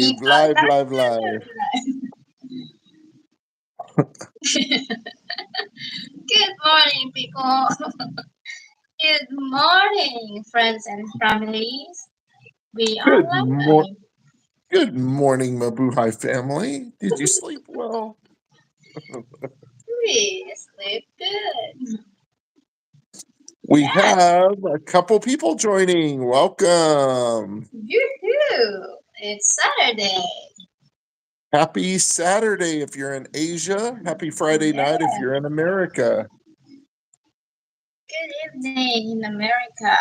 Live, People, live, live, live. good morning, people. Good morning, friends and families. We are Good mor- live. Good morning, Mabuhay family. Did you sleep well? We sleep good. We Yes, have a couple people joining. Welcome. yoo-hoo. It's Saturday. Happy Saturday if you're in Asia. Happy Friday Yeah, night if you're in America. good evening in America.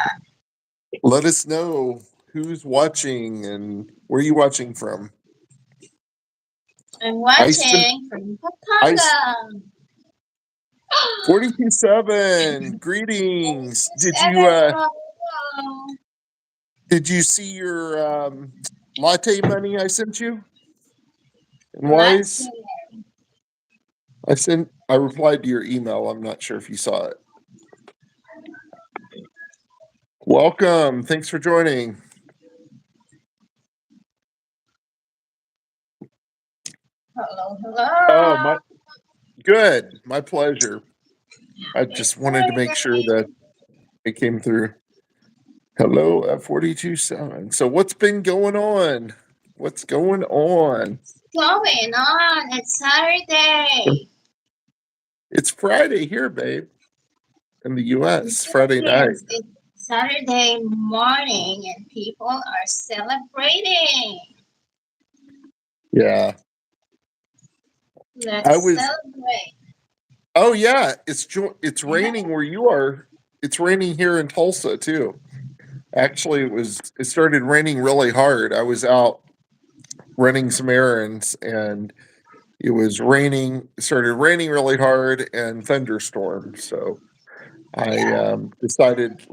Let us know who's watching and where you watching from. I'm Ice watching from Ice Pampanga. 427. Greetings. It's everyone. Did you see your latte money I sent you? And Latte. Wise? I replied to your email. I'm not sure if you saw it. Welcome. Thanks for joining. Hello, Oh, hello. good. My pleasure. I It's just wanted to make sure Saturday. that it came through. Hello at 42.7. So what's been going on? What's going on? Going on? It's Saturday. It's Friday here, babe, in the US. Friday night. Yes, it's Saturday morning and people are celebrating. Yeah. I Let's was celebrate. Oh yeah, it's raining where you are. It's raining here in Tulsa too. Actually, it started raining really hard. I was out running some errands and it was raining. It started raining really hard and thunderstorms. So I Yeah. decided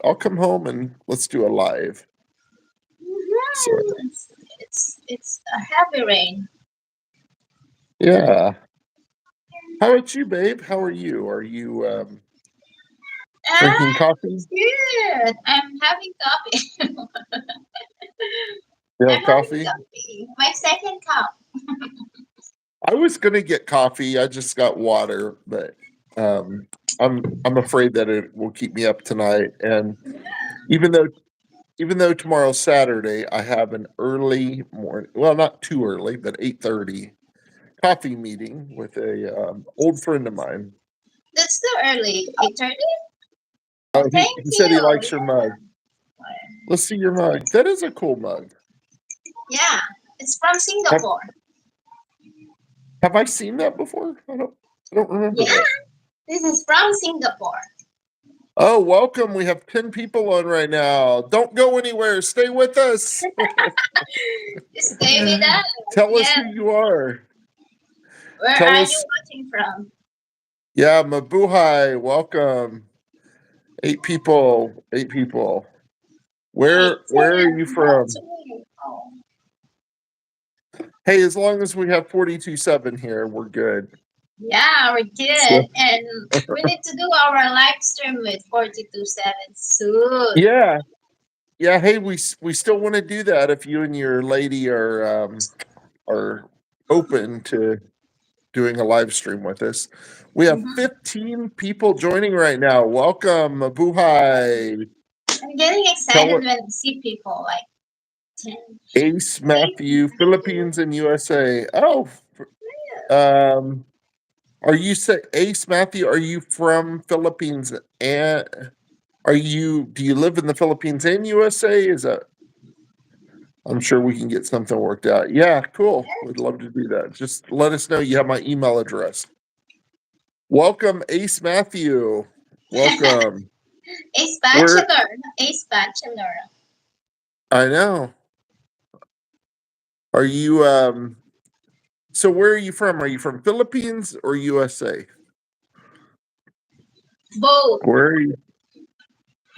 I'll come home and let's do a live. So It's a heavy rain. yeah. How about you, babe? How are you? Are you drinking coffee? Good. I'm having coffee. You I'm have having coffee? coffee. My second cup. I was gonna get coffee. I just got water, but um, I'm afraid that it will keep me up tonight. And even though even though tomorrow's Saturday, I have an early morning. Well, not too early, but 8:30 coffee meeting with a old friend of mine. That's too early. 8:30? Oh, Oh, thank he said he you. likes your mug. Let's see your mug. That is a cool mug. Yeah, it's from Have, Singapore. have I seen that before? I don't remember Yeah, that. this is from Singapore. Oh, welcome. We have 10 people on right now. Don't go anywhere. Stay with us. Stay with us. Tell us Yeah, who you are. where Tell are you us. watching from? Yeah, Mabuhay. Welcome. 8 people. 8 people. Hey, Where are you that's from? me. Oh. Hey, as long as we have 42.7 here, we're good. Yeah, we're good. So, And we need to do our live stream with 42.7 soon. yeah. Yeah, hey, we still want to do that if you and your lady are open to doing a live stream with us. We have Mhm. 15 people joining right now. Welcome, Mabuhay. I'm getting excited Tell when I see people like 10. Ace Hey, Matthew, Philippines and USA. Oh, um, are you say Ace Matthew? Are you from Philippines? And do you live in the Philippines and USA? Is that? I'm sure we can get something worked out. Yeah, cool. We'd love to do that. Just let us know you have my email address. Welcome, Ace Matthew. Welcome. Ace Where Bachelor. Ace Bachelor. I know. Are you so where are you from? Are you from Philippines or USA? Both. Where are you?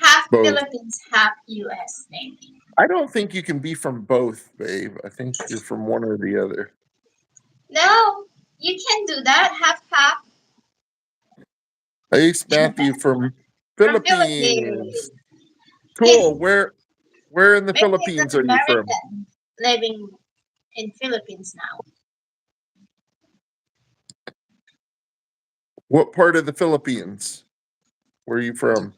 Half Both. Philippines, half US, maybe. I don't think you can be from both, babe. I think you're from one or the other. No, you can do that. Half, half. Ace Matthew from From Philippines. Philippines. He's Cool. Where in the maybe he's Philippines an are you from? American. living in Philippines now. What part of the Philippines? Where are you from?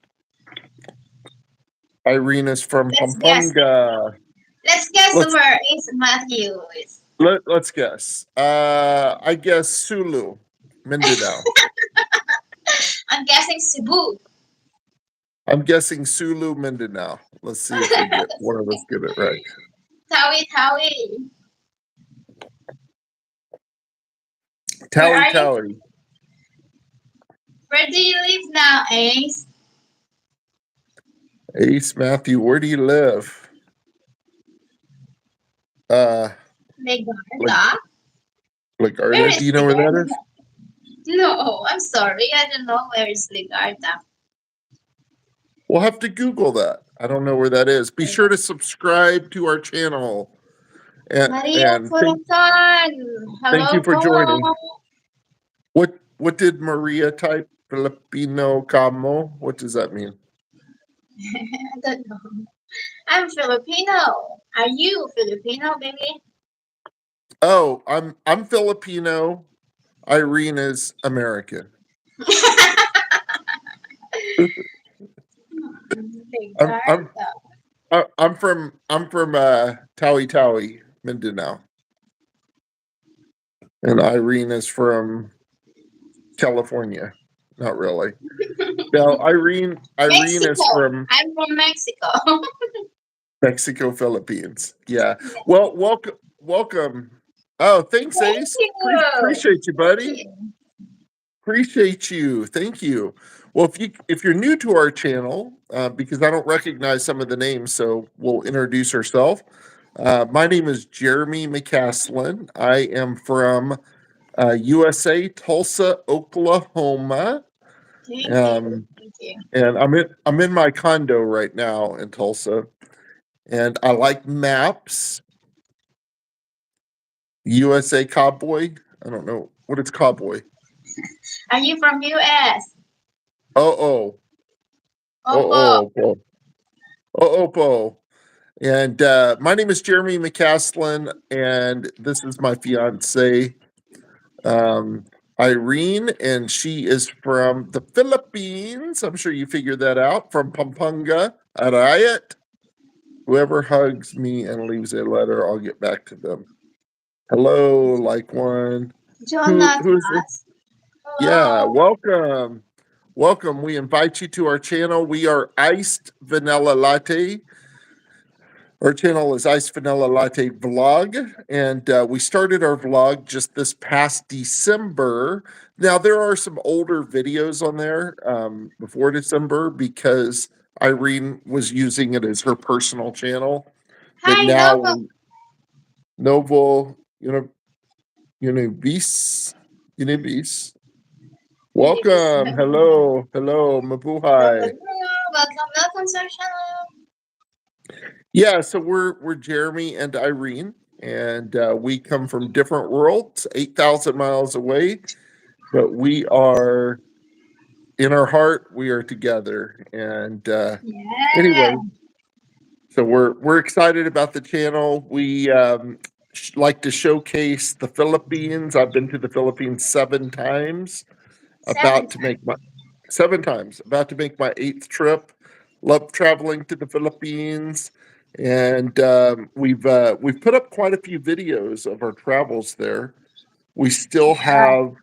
Irene is from Let's guess. Pampanga. Let's guess Let's where is Matthew is. let's guess. I guess Sulu, Mindanao. I'm guessing Cebu. I'm guessing Sulu, Mindanao. Let's see if we get one of us get it right. Tawi Tawi. Where Tally are you? tally. Where do you live now, Ace? Ace Matthew, where do you live? Like Legarda. Where Lagarda. Do is you know where that is? Legarda? No, I'm sorry. I don't know where is Legarda. We'll have to Google that. I don't know where that is. Be sure to subscribe to our channel. Maria And Fulton. thank Hello you for joining. po. What did Maria type? Filipino Camo? What does that mean? I don't know. I'm Filipino. Are you Filipino, baby? Oh, I'm Filipino. Irene is American. I'm I'm Legarda. I'm from Tawi Tawi, Mindanao, and Irene is from California. Not really. No, Irene is Mexico. from I'm from Mexico. Mexico, Philippines. Yeah. Well, welcome. Oh, thanks, Thank Ace. you. Appreciate you, Thank buddy. you. Appreciate you. Thank you. Well, if you're new to our channel, because I don't recognize some of the names, so we'll introduce ourselves. My name is Jeremy McCaslin. I am from USA, Tulsa, Oklahoma. Thank you. Um, Thank you. and I'm in my condo right now in Tulsa, and I like maps. USA Cowboy. I don't know what is Cowboy. Are you from US? Oh Opo. oh. And my name is Jeremy McCaslin, and this is my fiance, um, Irene, and she is from the Philippines. I'm sure you figured that out. From Pampanga, Arayat. Whoever hugs me and leaves a letter, I'll get back to them. Hello, like one. Who's this? Jonatas. Yeah, Hello. welcome. Welcome. We invite you to our channel. We are Iced Vanilla Latte. Our channel is Iced Vanilla Latte Vlog, and we started our vlog just this past December. Now, there are some older videos on there before December because Irene was using it as her personal channel. But Hi, now, Novo. Novo, Unibis. Welcome. Hello. Mabuhay. Welcome to our channel. Yeah, so we're Jeremy and Irene, and we come from different worlds, 8,000 miles away, but we are in our heart. We are together, and Yeah. anyway, so we're excited about the channel. We like to showcase the Philippines. I've been to the Philippines 7 times. Seven About to make my 7 times. About to make my 8th trip. Love traveling to the Philippines, and we've put up quite a few videos of our travels there. We still have.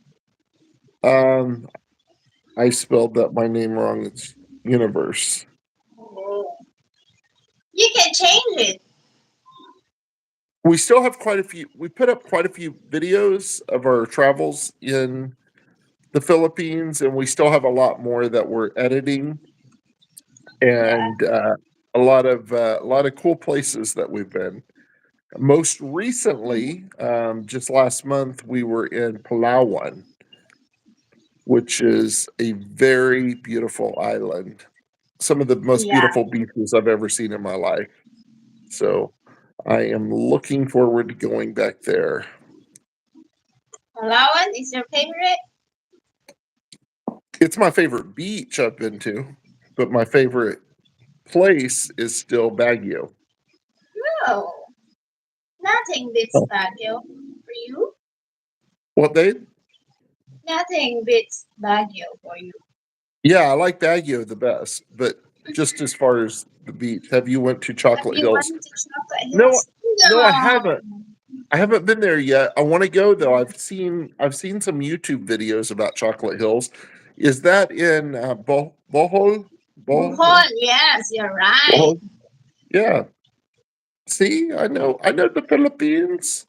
Um, I spelled that my name wrong. It's Universe. You can change it. We still have quite a few. We put up quite a few videos of our travels in the Philippines, and we still have a lot more that we're editing. And a lot of cool places that we've been. Most recently, just last month, we were in Palawan, which is a very beautiful island. Some of the most Yeah. beautiful beaches I've ever seen in my life. So I am looking forward to going back there. Palawan is your favorite? It's my favorite beach I've been to, but my favorite place is still Baguio. No. Nothing beats Baguio for you. What, babe? Nothing beats Baguio for you. Yeah, I like Baguio the best, but just as far as the beach, have you went to Have Chocolate you Hills? went to Chocolate No, Hills? no, I No. haven't. I haven't been there yet. I want to go though. I've seen some YouTube videos about Chocolate Hills. Is that in Bohol? Bohol? Bohol, yes, you're right. Bohol? Yeah. See, I know the Philippines.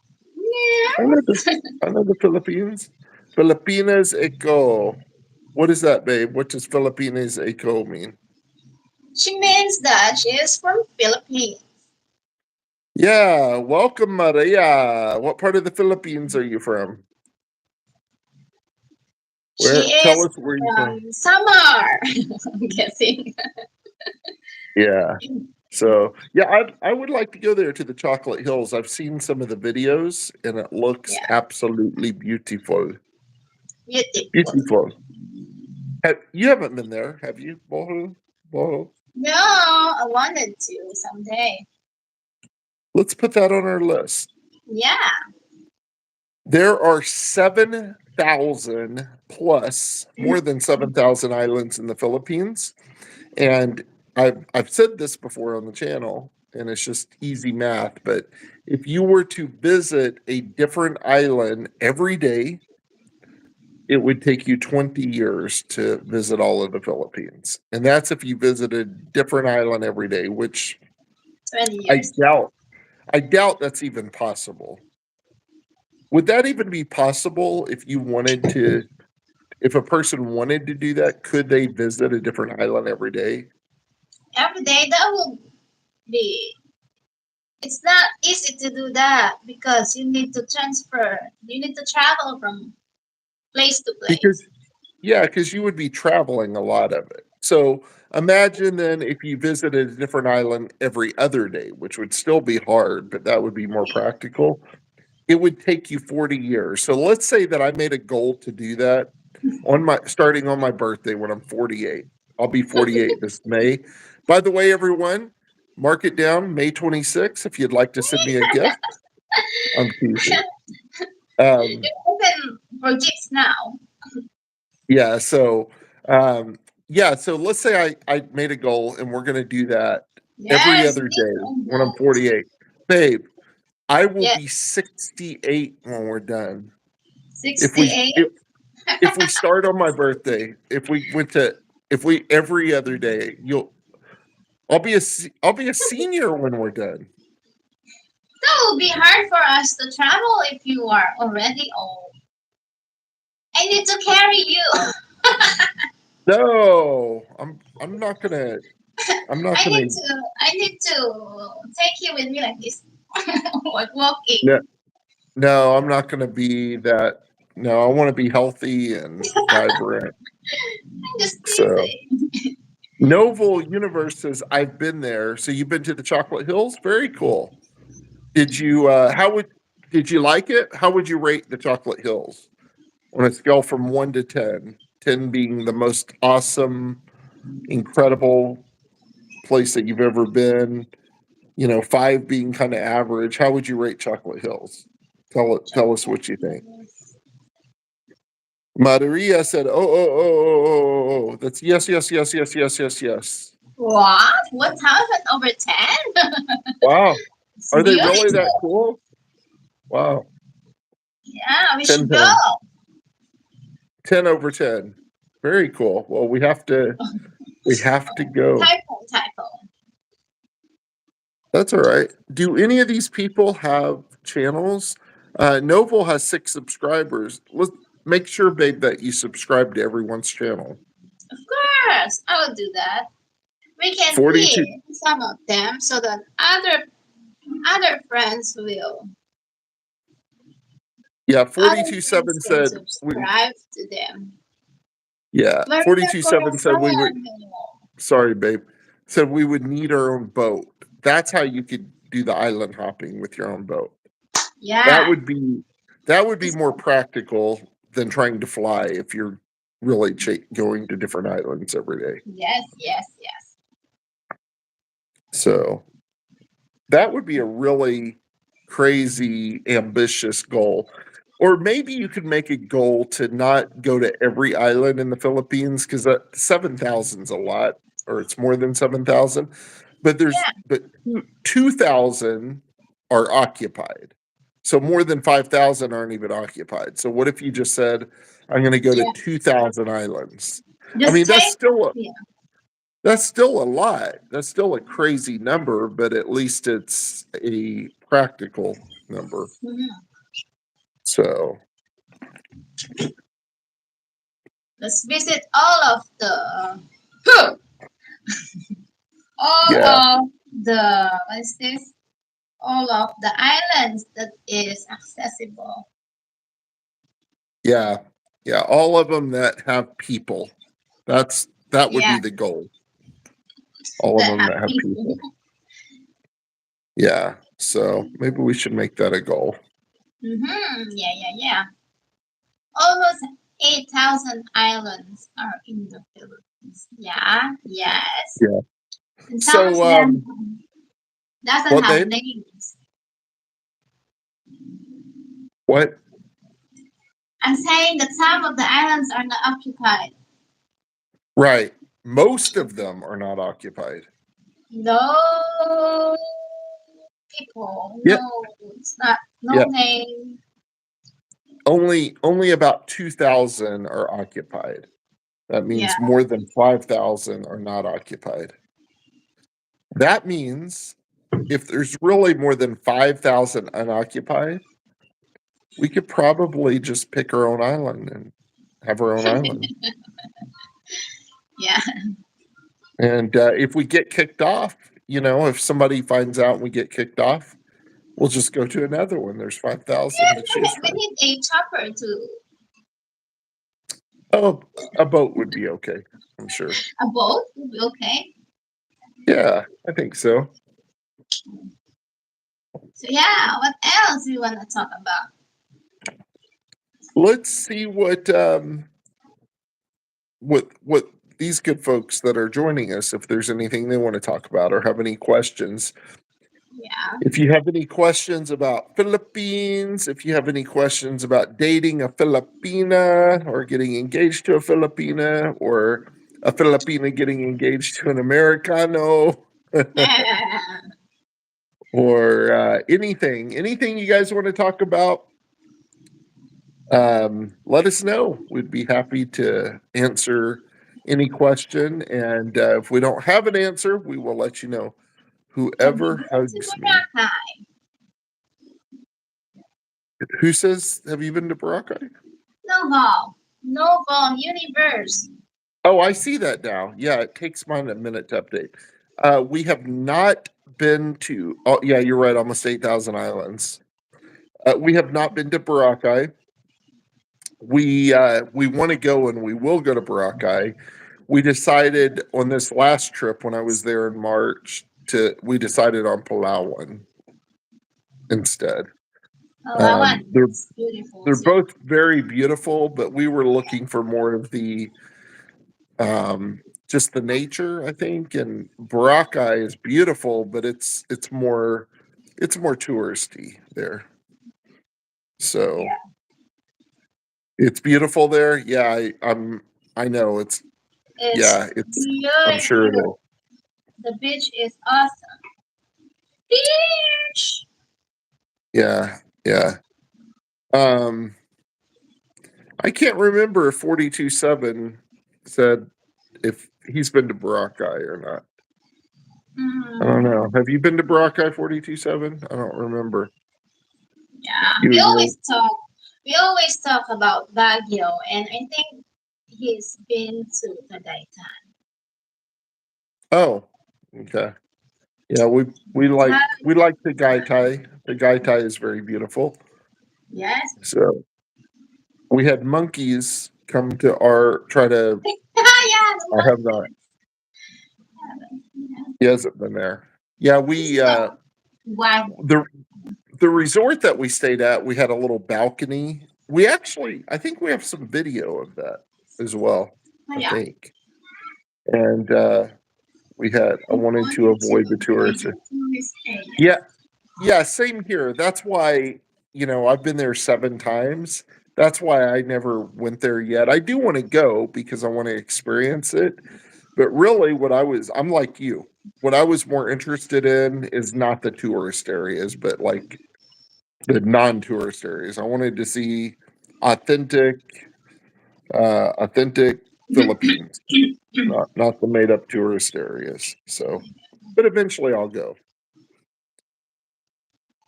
I know the Yeah. I know the Philippines. Filipinas Eco. What is that, babe? What does Filipinas Eco mean? She means that she is from Philippines. Yeah, welcome, Maria. What part of the Philippines are you from? She Where? Tell is us where you're from. from Samar. I'm guessing. Yeah. So yeah, I would like to go there to the Chocolate Hills. I've seen some of the videos, and it looks Yeah, absolutely beautiful. beautiful. Beautiful. You haven't been there, have you, Bohol? Bohol? No, I wanted to someday. Let's put that on our list. Yeah, There are 7,000 plus, more than 7,000 islands in the Philippines. And I've said this before on the channel, and it's just easy math. But if you were to visit a different island every day, it would take you 20 years to visit all of the Philippines. And that's if you visited a different island every day, which 20 I years. doubt. I doubt that's even possible. Would that even be possible if you wanted to, if a person wanted to do that, could they visit a different island every day? Every day, that will be. It's not easy to do that because you need to transfer. You need to travel from place to Because place. yeah, because you would be traveling a lot of it. So imagine then if you visited a different island every other day, which would still be hard, but that would be more practical. It would take you 40 years. So let's say that I made a goal to do that on my starting on my birthday when I'm 48. I'll be 48 this May. By the way, everyone, mark it down May 26th if you'd like to send me a gift. I'm teasing. Um, It's open for gifts now. Yeah. So, um, yeah. So let's say I made a goal and we're going to do that every Yes, other big day when I'm goals. 48. Babe, I will Yes, be 68 when we're done. If we, 68. if we start on my birthday, if we every other day, I'll be a senior when we're done. That will be hard for us to travel if you are already old. I need to carry you. No, I'm not gonna, I'm not I gonna, need to. I need to take you with me like this, like walking. no, no, I'm not gonna be that. No, I want to be healthy and vibrant. I'm just So teasing. Noble Universe says I've been there. So you've been to the Chocolate Hills? Very cool. Did you how would did you like it? How would you rate the Chocolate Hills on a scale from 1 to 10? 10 being the most awesome, incredible place that you've ever been, 5 being kind of average. How would you rate Chocolate Hills? Tell us what you think. Maria said, oh. That's yes, yes, yes, yes, yes, yes, yes. What? 1,000/10? Wow. It's Are they really that beautiful. cool? Wow. Yeah, we 10 should go. 10. 10 over 10. Very cool. Well, we have to go. Typo, typo. That's all right. Do any of these people have channels? Noble has 6 subscribers. Let's make sure, babe, that you subscribe to everyone's channel. Of course, I will do that. We can 42. pin some of them so that other friends will Yeah, other 42.7 friends can said subscribe to them. yeah, Maria 42.7 said we would Corazon. sorry, babe. Said we would need our own boat. That's how you could do the island hopping with your own boat. That Yeah. would be that would be more practical than trying to fly if you're really going to different islands every day. Yes, yes, yes. So that would be a really crazy ambitious goal. Or maybe you could make a goal to not go to every island in the Philippines because 7,000 is a lot, or it's more than 7,000. But Yeah. 2,000 are occupied. So more than 5,000 aren't even occupied. So what if you just said, I'm going to go to Yeah. 2,000 islands? I Just mean, take. Yeah. that's still a lot. That's still a crazy number, but at least it's a practical number. Mhm. So Let's visit all of the yeah, what is this? All of the islands that is accessible. yeah, yeah. All of them that have people. That would Yeah, be the goal. All of that them have that have people. people. Yeah. So maybe we should make that a goal. Yeah. Almost 8,000 islands are in the Philippines. Yeah, yes. Yeah. And some of So them doesn't what have they names. what? I'm saying that some of the islands are not occupied. Right. Most of them are not occupied. No people. Yeah. No, it's not. No Yeah. name. Only about 2,000 are occupied. That Yeah. means more than 5,000 are not occupied. That means if there's really more than 5,000 unoccupied, we could probably just pick our own island and have our own island. Yeah. And if we get kicked off, if somebody finds out and we get kicked off, we'll just go to another one. There's 5,000 to choose We from. need a chopper to Oh, a boat would be okay, I'm sure. a boat would be okay. Yeah, I think so. So yeah, what else do you want to talk about? Let's see what these good folks that are joining us, if there's anything they want to talk about or have any questions. Yeah. If you have any questions about Philippines, if you have any questions about dating a Filipina or getting engaged to a Filipina or a Filipina getting engaged to an Americano or anything you guys want to talk about, let us know. We'd be happy to answer any question. And if we don't have an answer, we will let you know. Have you Whoever been to hugs me. Boracay? Who says, have you been to Boracay? Novel Universe. Oh, I see that now. Yeah, it takes mine a minute to update. We have not been to, oh, yeah, you're right, almost 8,000 islands. We have not been to Boracay. We want to go and we will go to Boracay. We decided on this last trip when I was there in March we decided on Palawan instead. Palawan. They're It's beautiful they're too. both very beautiful, but we were looking for more of the just the nature, I think. And Boracay is beautiful, but it's more touristy there. So Yeah. it's beautiful there. Yeah, I know it's I'm sure it Beautiful. is. The beach is awesome. Beach. Yeah, yeah. Um, I can't remember if 42.7 said if he's been to Boracay or not. I don't know. Have you been to Boracay 42.7? I don't remember. Yeah. You and your We always talk about Baguio, and I think he's been to Tagaytay. Oh, okay. Yeah, we like the Gaitai. The Gaitai is very beautiful. Yes. So we had monkeys come to try to. Yeah. I have not. He hasn't been there. Yeah, we Wow. the resort that we stayed at, we had a little balcony. I think we have some video of that as well. I Yeah. think, and I wanted to avoid the tourists. Yeah, Yeah, same here. That's why, I've been there 7 times. That's why I never went there yet. I do want to go because I want to experience it. But really, I'm like you. What I was more interested in is not the tourist areas, but like the non-tourist areas. I wanted to see authentic, authentic Philippines, not the made-up tourist areas. So, but eventually I'll go.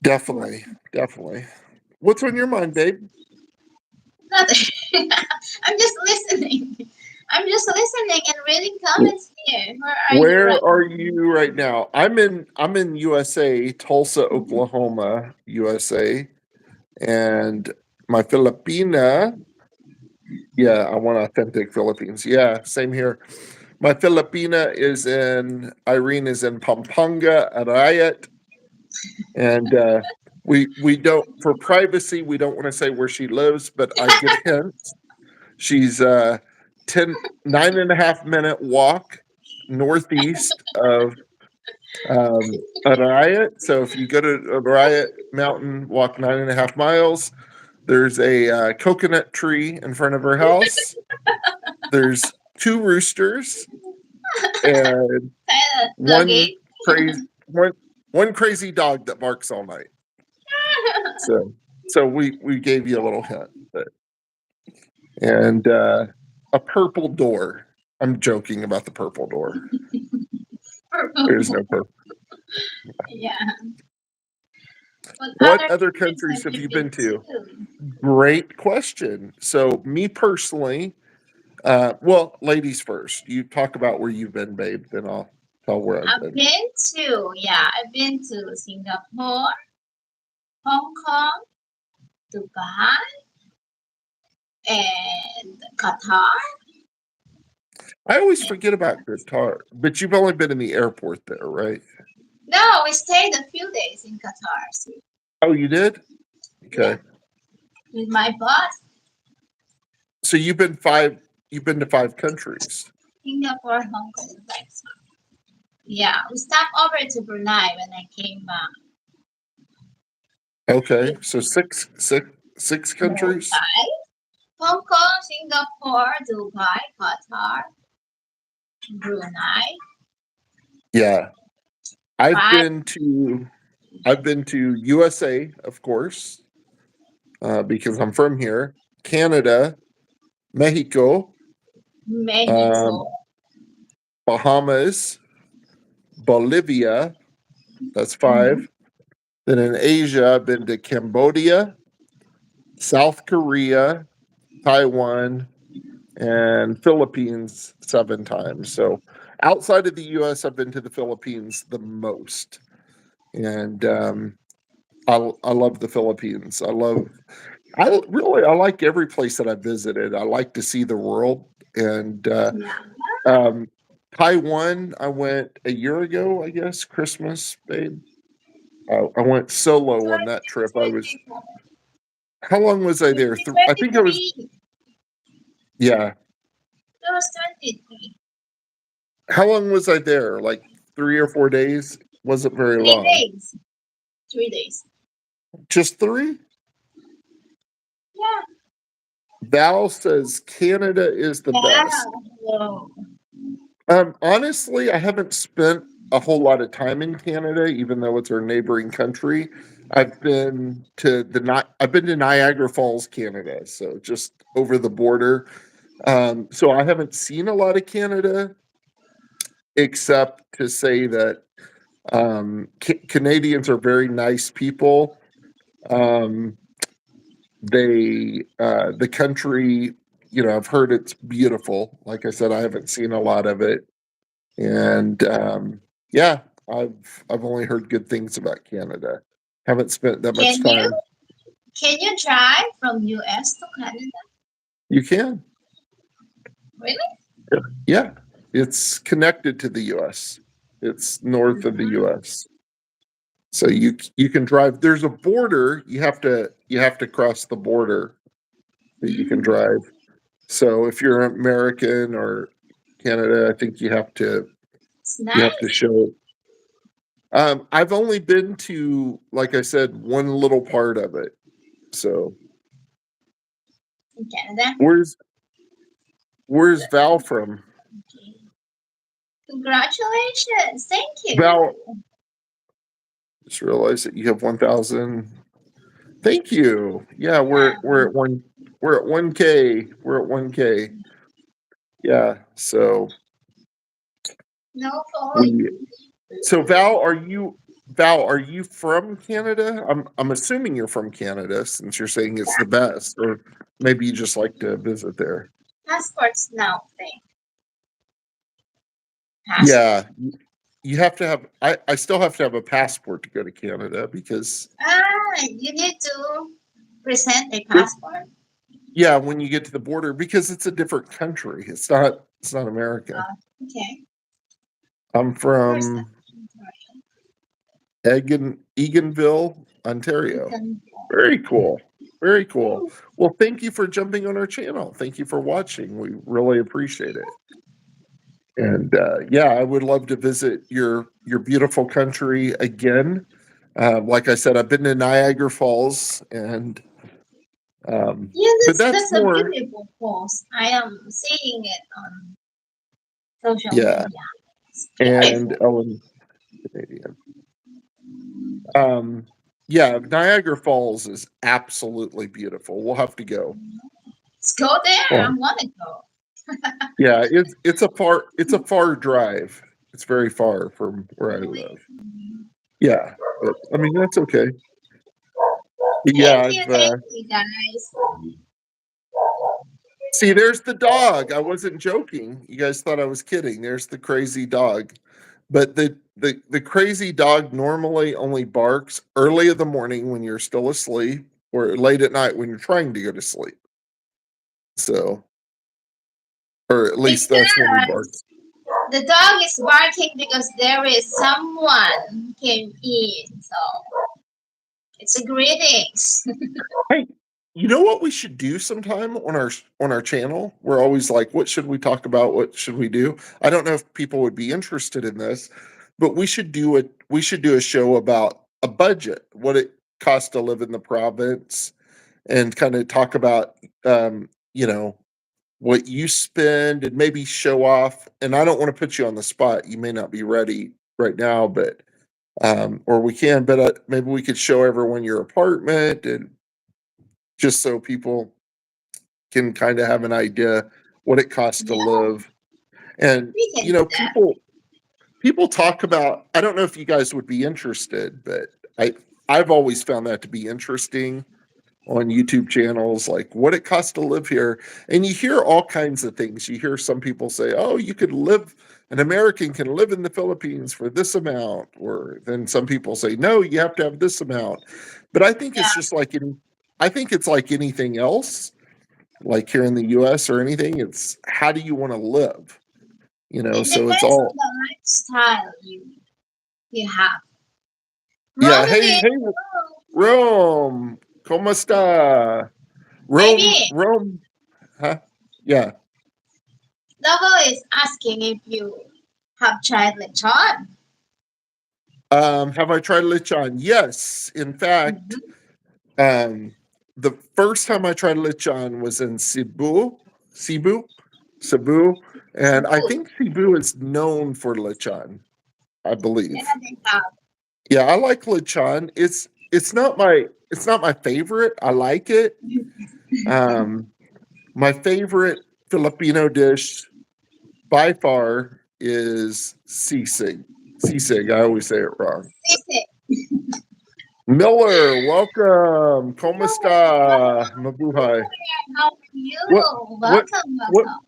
Definitely, definitely. What's on your mind, babe? Nothing. I'm just listening. I'm just listening and reading comments here. Where are you Where right are now? you right now? I'm in USA, Tulsa, Oklahoma, USA, and my Filipina. Yeah, I want authentic Philippines. Yeah, same here. My Filipina is in Irene is in Pampanga, Arayat, and we don't for privacy we don't want to say where she lives, but I give hints. She's 10 9.5 minute walk northeast of Arayat. So if you go to Arayat Mountain, walk 9.5 miles. There's a coconut tree in front of her house. There's 2 roosters and one Doggy. crazy one crazy dog that barks all night. So we gave you a little hint, and a purple door. I'm joking about the purple door. There's no purple. Yeah. What What other other countries countries have have you you been been to? to? Great question. So me personally, well, ladies first. You talk about where you've been, babe. Then I'll tell where I've I've been. been I've been to Singapore, Hong Kong, Dubai, and Qatar. I always forget about Qatar, but you've only been in the airport there, right? No, we stayed a few days in Qatar. So, Oh, you did? yeah, Okay. with my boss, So you've been to 5 countries. Singapore, Hong Kong, Dubai. So, yeah, we stopped over to Brunei when I came back. Okay. So six No, countries? five. Hong Kong, Singapore, Dubai, Qatar, Brunei. Yeah. I've Five. been to I've been to USA, of course, because I'm from here, Canada, Mexico, Mexico. um, Bahamas, Bolivia, that's Mhm. 5. Then in Asia, I've been to Cambodia, South Korea, Taiwan, and Philippines 7 times. So outside of the US, I've been to the Philippines the most. And I love the Philippines. I like every place that I visited. I like to see the world. And Yeah. um, Taiwan, I went a year ago, I guess, Christmas, babe. I went solo on that trip. 2024. How long was I there? I think I was, 2023. yeah. It was 23. How long was I there? Like 3 or 4 days? Wasn't very Three long. days. 3 days. Just 3? Yeah. Val says Canada is the Yeah. best. Whoa. Honestly, I haven't spent a whole lot of time in Canada, even though it's our neighboring country. I've been to Niagara Falls, Canada, so just over the border. So I haven't seen a lot of Canada, except to say that Canadians are very nice people. Um, the country, I've heard it's beautiful. Like I said, I haven't seen a lot of it, and yeah, I've only heard good things about Canada. Haven't spent that much Can you time. can you drive from US to Canada? You can, Really? yeah. It's connected to the U.S. It's north of the Mhm. U.S. So you can drive. There's a border. You have to cross the border that you can Mm. drive. So if you're American or Canada, I think you have to It's you have to nice. show. I've only been to, like I said, one little part of it. So In Canada? where's Val from? Okay. Congratulations. Thank you. Val, just realized that you have 1,000. Thank you. Yeah, we're at 1K. We're at 1K. Yeah. So No phone. we so Val, are you from Canada? I'm assuming you're from Canada since you're saying it's the best, or maybe you just like to visit there. Passports now thing. Yeah, you have to have I still have to have a passport to go to Canada because You need to present a it, passport. yeah, when you get to the border because it's a different country. It's not America. Okay. I'm Where's that? from Eganville, Ontario. Very cool. Very cool. Well, thank you for jumping on our channel. Thank you for watching. We really appreciate it. And yeah, I would love to visit your beautiful country again. Like I said, I've been to Niagara Falls, and Yeah, but that's that's a more. beautiful post. I am seeing it on social Yeah, media. It's and beautiful. Ellen Canadian. Um, yeah, Niagara Falls is absolutely beautiful. We'll have to go. Let's go there. I Well, want to go. yeah, it's a far drive. It's very far from where I Really? live. Yeah, but I mean that's okay. Yeah, I've Thank you, guys. see. There's the dog. I wasn't joking. You guys thought I was kidding. There's the crazy dog, but the crazy dog normally only barks early in the morning when you're still asleep, or late at night when you're trying to go to sleep. So, or at least that's when he Because barks. the dog is barking because there is someone came in. So it's a greetings. Hey, you know what we should do sometime on our channel? We're always like, what should we talk about? What should we do? I don't know if people would be interested in this, but we should do a show about a budget, what it costs to live in the province, and kind of talk about you know, what you spend and maybe show off. And I don't want to put you on the spot. You may not be ready right now, but or we can, but maybe we could show everyone your apartment and just so people can kind of have an idea what it costs to Yeah, live. And we can do that. people talk about, I don't know if you guys would be interested, but I've always found that to be interesting on YouTube channels, like what it costs to live here. And you hear all kinds of things. You hear some people say, oh, an American can live in the Philippines for this amount. Or then some people say, no, you have to have this amount. But I think Yeah. it's just like I think it's like anything else, like here in the US or anything. It's how do you want to live? It So it's depends on all, the lifestyle you have. yeah. Romilly, Hey, Rome, ¿cómo está? baby, Rome, huh? Yeah. Double is asking if you have tried lechon. Have I tried lechon? Yes. In fact, Mhm. um, the first time I tried lechon was in Cebu, and I Good. think Cebu is known for lechon, I Yeah, believe. they have. Yeah, I like lechon. It's not my favorite. I like it. Um, my favorite Filipino dish by far is sisig. Sisig. I always say it wrong. Sisig. Miller, welcome. ¿Cómo está? Mabuhay. How are you? What what Welcome, what welcome.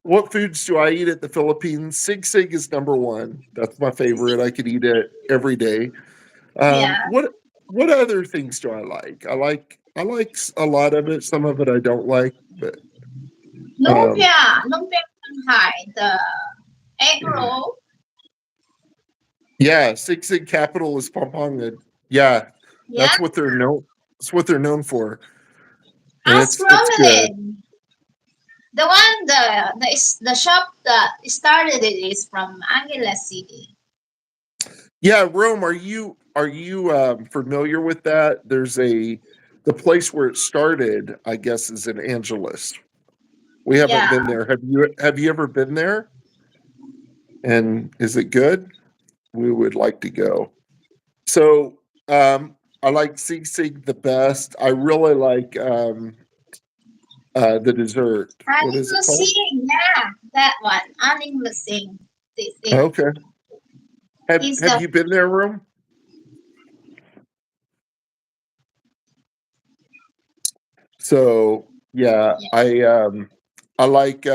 what foods do I eat at the Philippines? Sig is number one. That's my favorite. I could eat it every day. Yeah. What other things do I like? I like a lot of it. Some of it I don't like, but um, Lumpia Shanghai, the egg roll. yeah, Sig capital is Pampanga. Yeah, Yeah. that's what they're known. That's what they're known for, and Ask it's good. Romelin. The one, the shop that started it is from Angeles City. Yeah, Rome. Are you familiar with that? The place where it started, I guess, is in Angeles. We haven't Yeah, been there. Have you ever been there? And is it good? We would like to go. So I like Sig Sig the best. I really like the dessert. What Aning is it called? Lusing. Yeah, that one. Aning Lusing. This thing Okay. Have is Have the you been there, Rome? So yeah, yeah. I like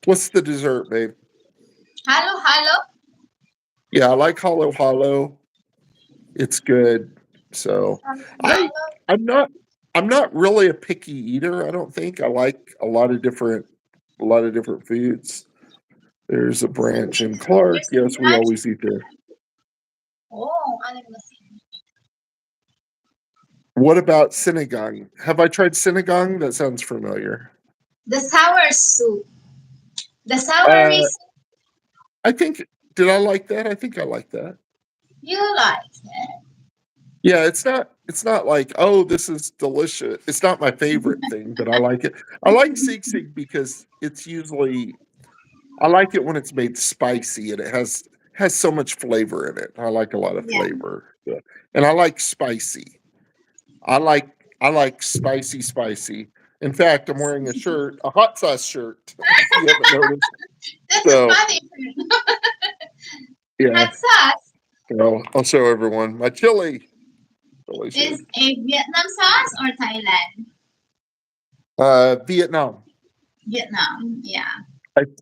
what's the dessert, babe? Hello, hello. Yeah, I like Hollow Hollow. It's good. So Hello, I hello. I'm not I'm not really a picky eater, I don't think. I like a lot of different foods. There's a branch in Clark. There's a Yes, we branch. always eat there. Oh, Aning Lusing. What about sinigang? Have I tried sinigang? That sounds familiar. The sour soup. The soury Uh soup I think did I like that? I think I like that. you like it. Yeah, it's not like, oh, this is delicious. It's not my favorite thing, but I like it. I like sisig because it's usually I like it when it's made spicy and it has so much flavor in it. I like a lot of Yeah. flavor. Yeah. And I like spicy. I like spicy. In fact, I'm wearing a hot sauce shirt, if you haven't noticed. That's a So funny yeah, hot sauce. so I'll show everyone my chili Is shirt. a Vietnam sauce or Thailand? Vietnam. Vietnam. Yeah.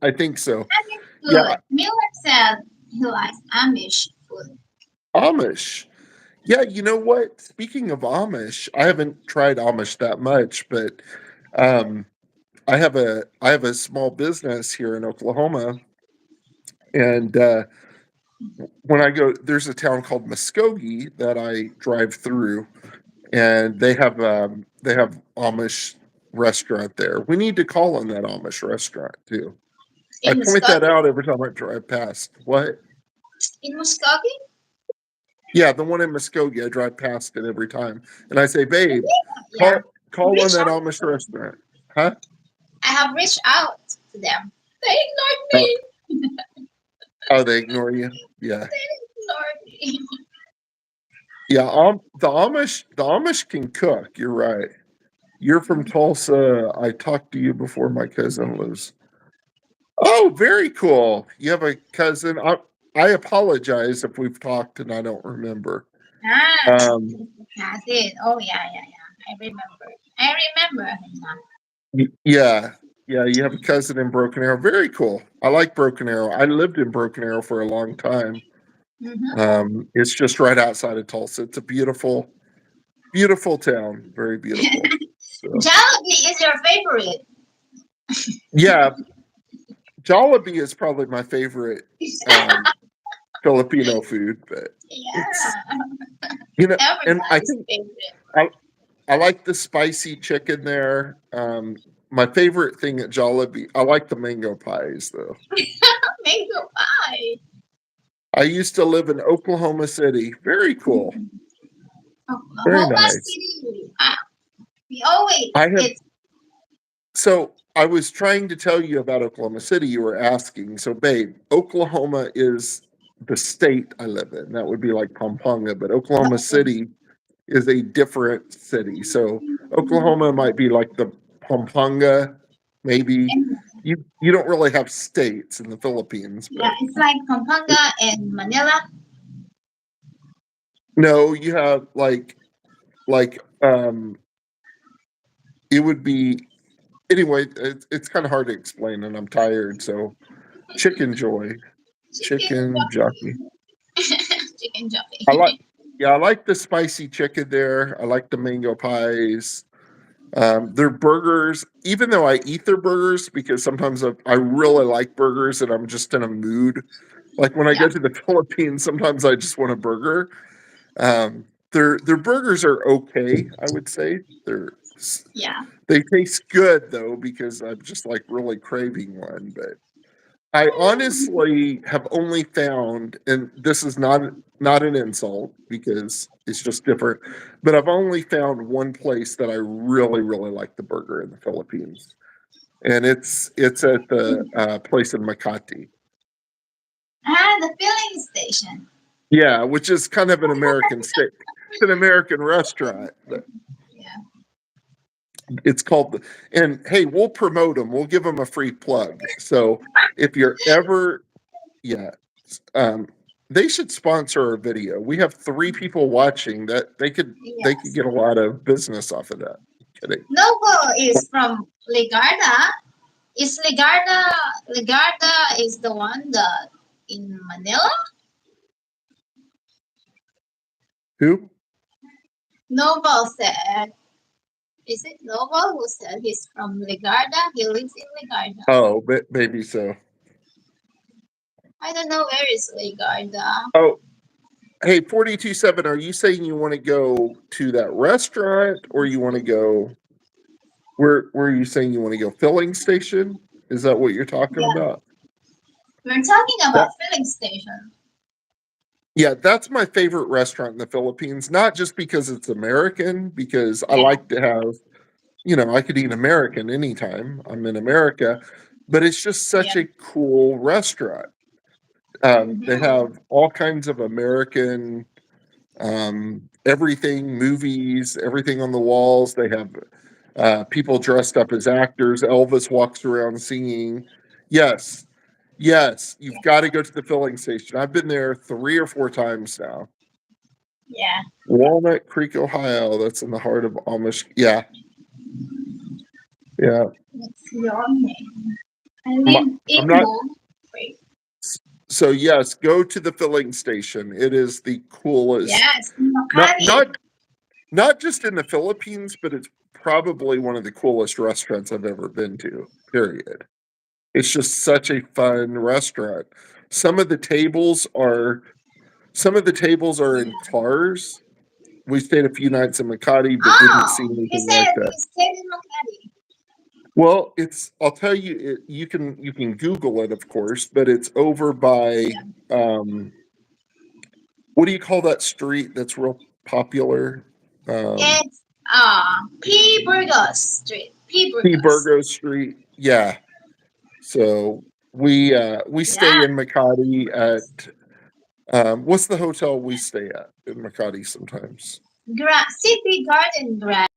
I think so. That is Yeah, good. Miller said he likes Amish food. Amish. Yeah, you know what? Speaking of Amish, I haven't tried Amish that much, but um, I have a small business here in Oklahoma, and when I go, there's a town called Muskogee that I drive through, and they have Amish restaurant there. We need to call on that Amish restaurant too. I In point that Muskogee? out every time I drive past. What? In Muskogee? Yeah, the one in Muskogee. I drive past it every time, and I say, "Babe, Yeah. call on Reach that out Amish to them. restaurant." Huh? I have reached out to them. They ignored Oh, me. oh, they ignore you. Yeah, Ignored me. yeah. The Amish can cook. You're right. You're from Tulsa. I talked to you before my cousin lives. Oh, very cool. You have a cousin. I apologize if we've talked and I don't remember. Ah, Um, that's it. Oh yeah, yeah, yeah. I remember. I remember him now. yeah, yeah. You have a cousin in Broken Arrow. Very cool. I like Broken Arrow. I lived in Broken Arrow for a long time. Mm-hmm. It's just right outside of Tulsa. It's a beautiful, beautiful town. Very beautiful. So Jollibee is your favorite. yeah, Jollibee is probably my favorite um, Filipino food, but it's Yeah, and I everybody's think favorite. I I like the spicy chicken there. My favorite thing at Jollibee, I like the mango pies though. Mango pie. I used to live in Oklahoma City. Very cool. Very Oklahoma nice. City. Ah, we always I have it's so I was trying to tell you about Oklahoma City. You were asking. So, babe, Oklahoma is the state I live in. That would be like Pampanga, but Oklahoma City is a different city. So, Oklahoma might be like the Pampanga, maybe. You don't really have states in the Philippines, yeah, but it's like Pampanga and Manila. no, you have like it would be anyway. It's kind of hard to explain, and I'm tired. So, Chicken Joy, Chicken Chicken Jockey. chicken I like, jockey. yeah, I like the spicy chicken there. I like the mango pies. Their burgers, even though I eat their burgers because sometimes I really like burgers and I'm just in a mood. Like when I Yeah, go to the Philippines, sometimes I just want a burger. Their burgers are okay, I would say. yeah. They taste good though because I'm just like really craving one. But I honestly have only found, and this is not an insult because it's just different, but I've only found one place that I really like the burger in the Philippines, and it's at the place in Makati. The filling station. Yeah, which is kind of an American state. It's an American restaurant. Yeah. It's called, and hey, we'll promote them. We'll give them a free plug. So if you're ever, yeah, um, they should sponsor our video. We have 3 people watching that they could Yes. get a lot of business off of that. Kidding. Noble is from Legarda. Is Legarda is the one that in Manila? Who? Noble said, is it Noble who said he's from Legarda? He lives in Legarda. Oh, maybe so. I don't know where is Legarda. Oh, hey, 42.7, are you saying you want to go to that restaurant or you want to go, where are you saying you want to go? Filling station? Is that what you're talking Yeah, about? we're talking That, about filling station. yeah, that's my favorite restaurant in the Philippines, not just because it's American, because I Yeah. like to have, I could eat American anytime I'm in America, but it's just such Yeah. a cool restaurant. They Mm-hmm. have all kinds of American everything, movies, everything on the walls. They have people dressed up as actors. Elvis walks around singing. Yes, yes, you've got to go to the filling station. I've been there 3 or 4 times now. Yeah. Walnut Creek, Ohio. That's in the heart of Amish. Yeah, yeah. What's your name? I My, live in I'm not. Wait. So yes, go to the filling station. It is the coolest. Yes, in Not Makati. not not just in the Philippines, but it's probably one of the coolest restaurants I've ever been to. Period. It's just such a fun restaurant. Some of the tables are some of the tables are in cars. We stayed a few nights in Makati, but didn't see Oh, he anything said like that. he stayed in Makati. Well, I'll tell you, you can Google it, of course, but it's over by Yeah. um, what do you call that street that's real popular? Um, It's P Burgos Street. P P. Burgos. Burgos Street. Yeah. So we stay Yeah. in Makati at what's the hotel we stay at in Makati sometimes? City Garden Grand.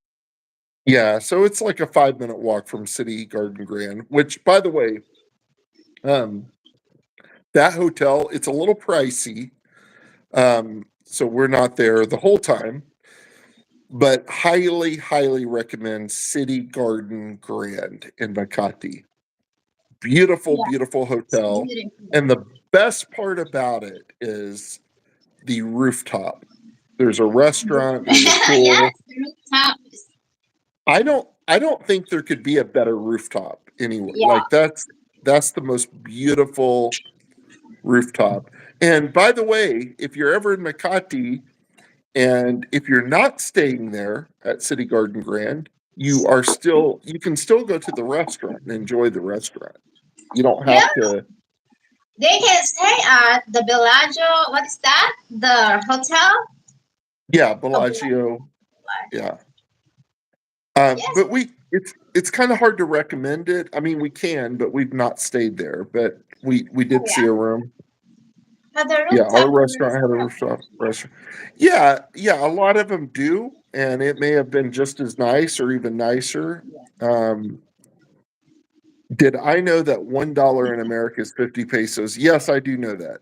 Yeah, so it's like a 5 minute walk from City Garden Grand, which by the way, um, that hotel, it's a little pricey. So we're not there the whole time, but highly recommend City Garden Grand in Makati. Beautiful, Yeah, beautiful it's hotel. beautiful. And the best part about it is the rooftop. There's a restaurant, there's a Yes, pool. the rooftop is. I don't think there could be a better rooftop anywhere. Yeah. Like that's the most beautiful rooftop. And by the way, if you're ever in Makati and if you're not staying there at City Garden Grand, you can still go to the restaurant and enjoy the restaurant. You don't Yeah, have to. they can stay at the Bellagio. What is that? The hotel? Yeah, Oh, Bellagio. Bellagio. Yeah. Yes. But it's kind of hard to recommend it. I mean, we can, but we've not stayed there. But we Oh, did see yeah. a room. But the Yeah, our rooftop restaurant had a restaurant. restaurant. Yeah, yeah, a lot of them do, and it may have been just as nice or even nicer. Um, did I know that $1 in America is 50 pesos? Yes, I do know that.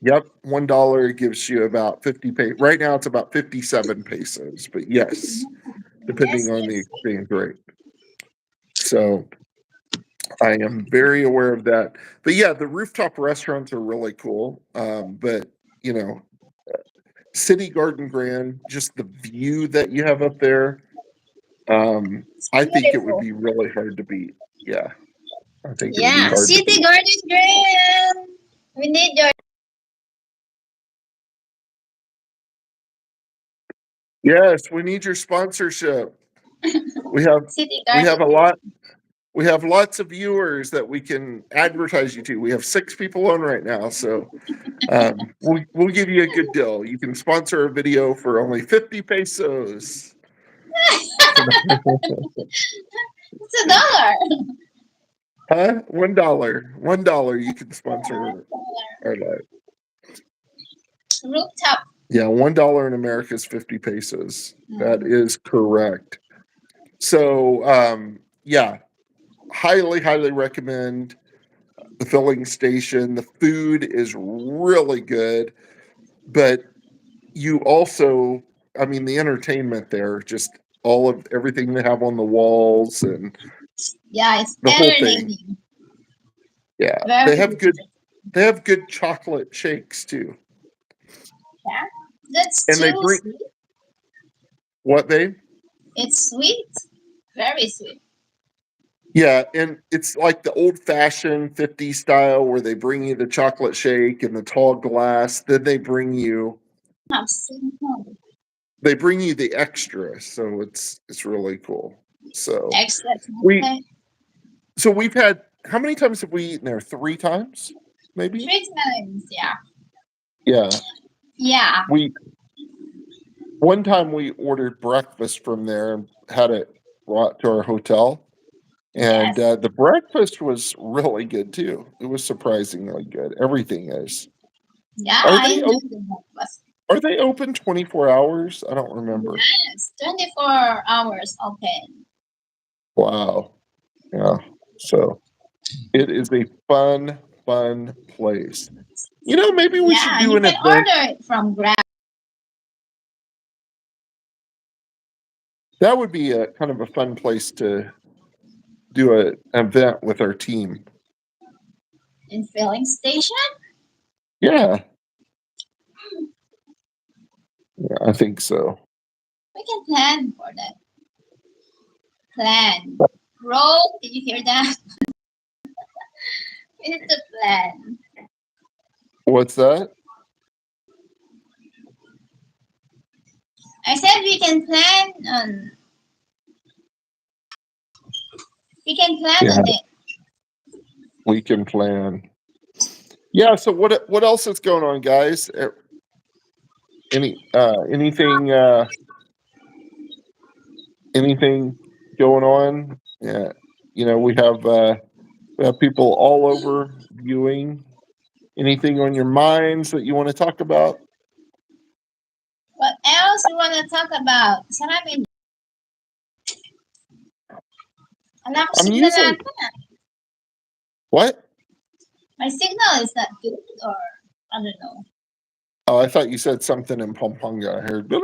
Yep, $1 gives you about 50 pesos. Right now, it's about 57 pesos, but yes, Yes, depending on the yes. exchange rate. So I am very aware of that. But yeah, the rooftop restaurants are really cool. But you know, City Garden Grand, just the view that you have up there, It's I think it would beautiful. be really hard to beat. Yeah, I think it would be Yeah, hard to City beat. Garden Grand. We need your Yes, we need your sponsorship. We have City we Garden have a lot we have lots of viewers that we can advertise you to. We have 6 people on right now, so we'll give you a good deal. You can sponsor a video for only 50 pesos. It's $1. Huh? $1. $1 you can sponsor our live. Rooftop. Yeah, $1 in America is 50 pesos. That is correct. So yeah, highly recommend the filling station. The food is really good, but you also, I mean, the entertainment there, just all of everything they have on the walls and Yeah, it's the whole thing. entertaining. Yeah, Very they have good. They have good chocolate shakes too. Yeah, that's And they too bring sweet. what, babe? It's sweet, very sweet. Yeah, and it's like the old-fashioned 50 style where they bring you the chocolate shake in the tall glass. Then they bring you the extra, so it's really cool. So Extra. we've had, how many times have we eaten there? 3 times, maybe. 3 times. Yeah. Yeah. Yeah. One time we ordered breakfast from there and had it brought to our hotel. And Yes. the breakfast was really good too. It was surprisingly good. Everything is. Yeah, Are I they enjoyed open? the breakfast. Are they open 24 hours? I don't remember. Yes, 24 hours open. Wow. Yeah. So it is a fun place. You know, maybe we should Yeah, do you an can event. order it from Grab. That would be a kind of a fun place to do an event with our team. In filling station? Yeah. Yeah, I think so. We can plan for that. Plan. Bro, did you hear that? We need to plan. What's that? I said we can plan on. We can plan on it. We can plan. Yeah, so what else is going on, guys? Anything going on? Yeah. You know, we have people all over viewing. Anything on your minds that you want to talk about? What else we want to talk about? Sarapin. Alam ko I'm signal using natin. what? My signal is not good, or I don't know. Oh, I thought you said something in Pampanga. I heard. No,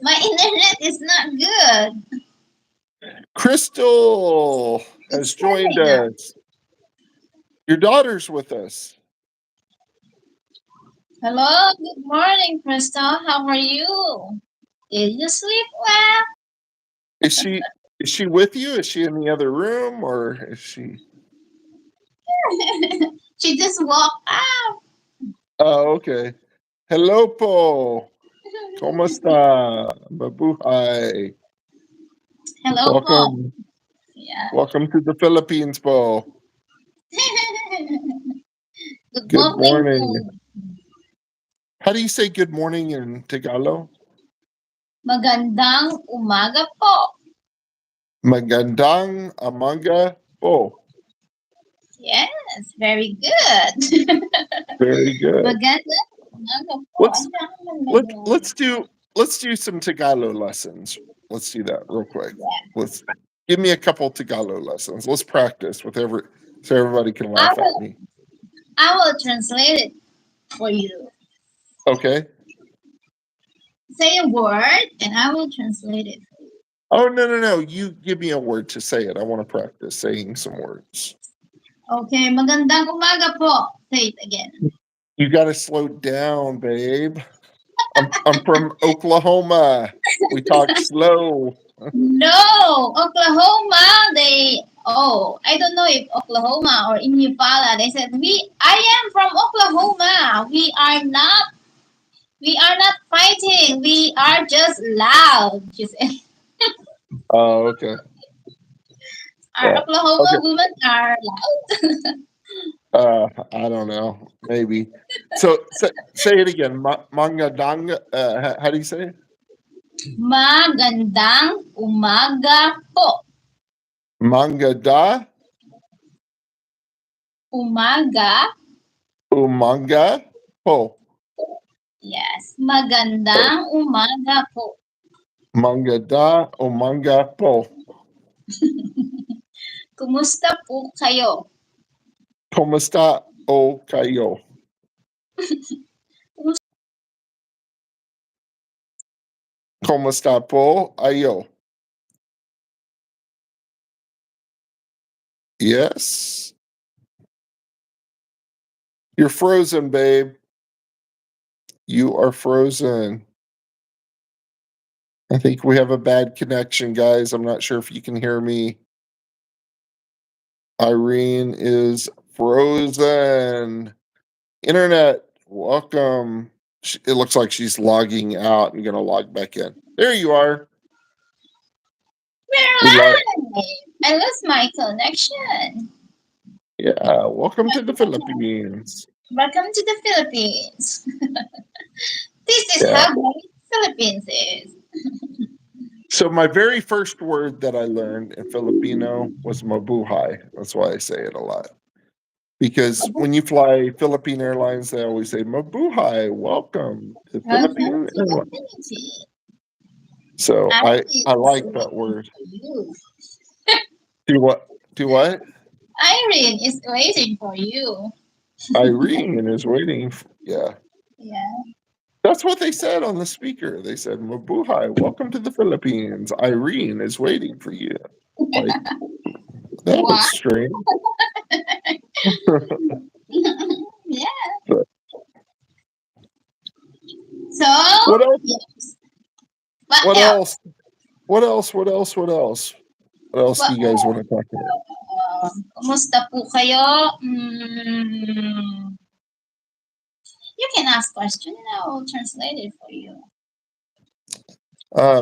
my internet is not good. Crystal has It's joined coming up. us. Your daughter's with us. Hello, good morning, Crystal. How are you? Did you sleep well? Is she with you? Is she in the other room, or is she? She just walked out. Oh, okay. Hello po. ¿Cómo está? Mabuhay. Hello, Paul. Welcome. Yeah. Welcome to the Philippines, po. Good morning. How do you say good morning in Tagalog? Magandang umaga po. Magandang umaga po. Yes, very good. Very good. Magandang umaga po. Let's do some Tagalog lessons. Let's do that real quick. Let's give me a couple Tagalog lessons. Let's practice so everybody can laugh at me. I will translate it for you. Okay. Say a word and I will translate it for you. Oh, no. You give me a word to say it. I want to practice saying some words. Okay. Magandang umaga po. Say it again. You got to slow down, babe. I'm from Oklahoma. We talk slow. No, Oklahoma, I don't know if Oklahoma or in Impala, they said, I am from Oklahoma. We are not fighting. We are just loud, she said. Oh, okay. Our Yeah. Oklahoma Okay. women are I don't know. Maybe. So say it again. Mangadanga. How do you say it? magandang umaga po. Mangada. Umaga. Umanga. Po. Yes, magandang umaga po. Mangada. Umanga. Po. Kumusta po kayo? Kumusta o kayo? Kumusta po ayo? Yes. You're frozen, babe. You are frozen. I think we have a bad connection, guys. I'm not sure if you can hear me. Irene is frozen. Internet, welcome. It looks like she's logging out and going to log back in. There you are. We I lost my connection. Yeah, welcome to the Philippines. Welcome to the Philippines. This is Yeah. how great Philippines is. So my very first word that I learned in Filipino was mabuhay. That's why I say it a lot. Because when you fly Philippine Airlines, they always say mabuhay, welcome to Welcome Philippine to the Airlines. Philippines. So I like that word. Do what? Do what? Irene is waiting for you. Irene is waiting. Yeah. Yeah. That's what they said on the speaker. They said, mabuhay, welcome to the Philippines. Irene is waiting for you. Like, that was What? strange. Yeah. But So what else? yes. What else? What else? What else? What else? What else do you guys want to talk about? Kumusta po kayo? You can ask question and I will translate it for you.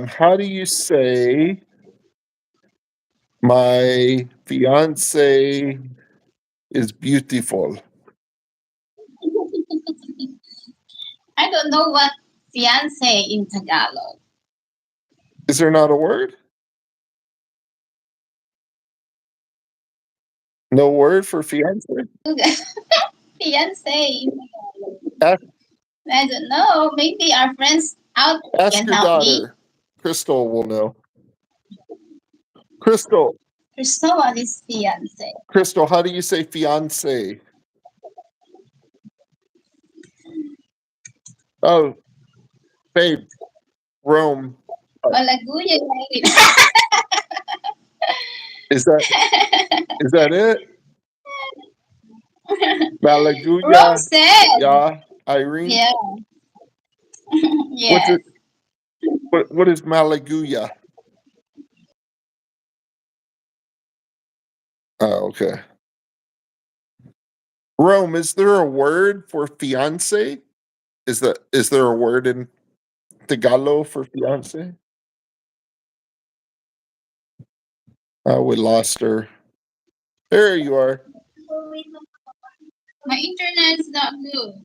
How do you say my fiance is beautiful? I don't know what fiance in Tagalog. Is there not a word? No word for fiance? Fiance in Tagalog. Ask, I don't know. Maybe our friends out ask can your help me. daughter. Crystal will know. Crystal, Crystal, what is fiance? Crystal, how do you say fiance? Oh, babe, Rome. Malaguya. Is that it? Rome Malaguya, said. yeah, Irene. Yeah. What's Yes. it? What is Malaguya? Oh, okay. Rome, is there a word for fiance? Is there a word in Tagalog for fiance? Oh, we lost her. There you are. My internet is not good.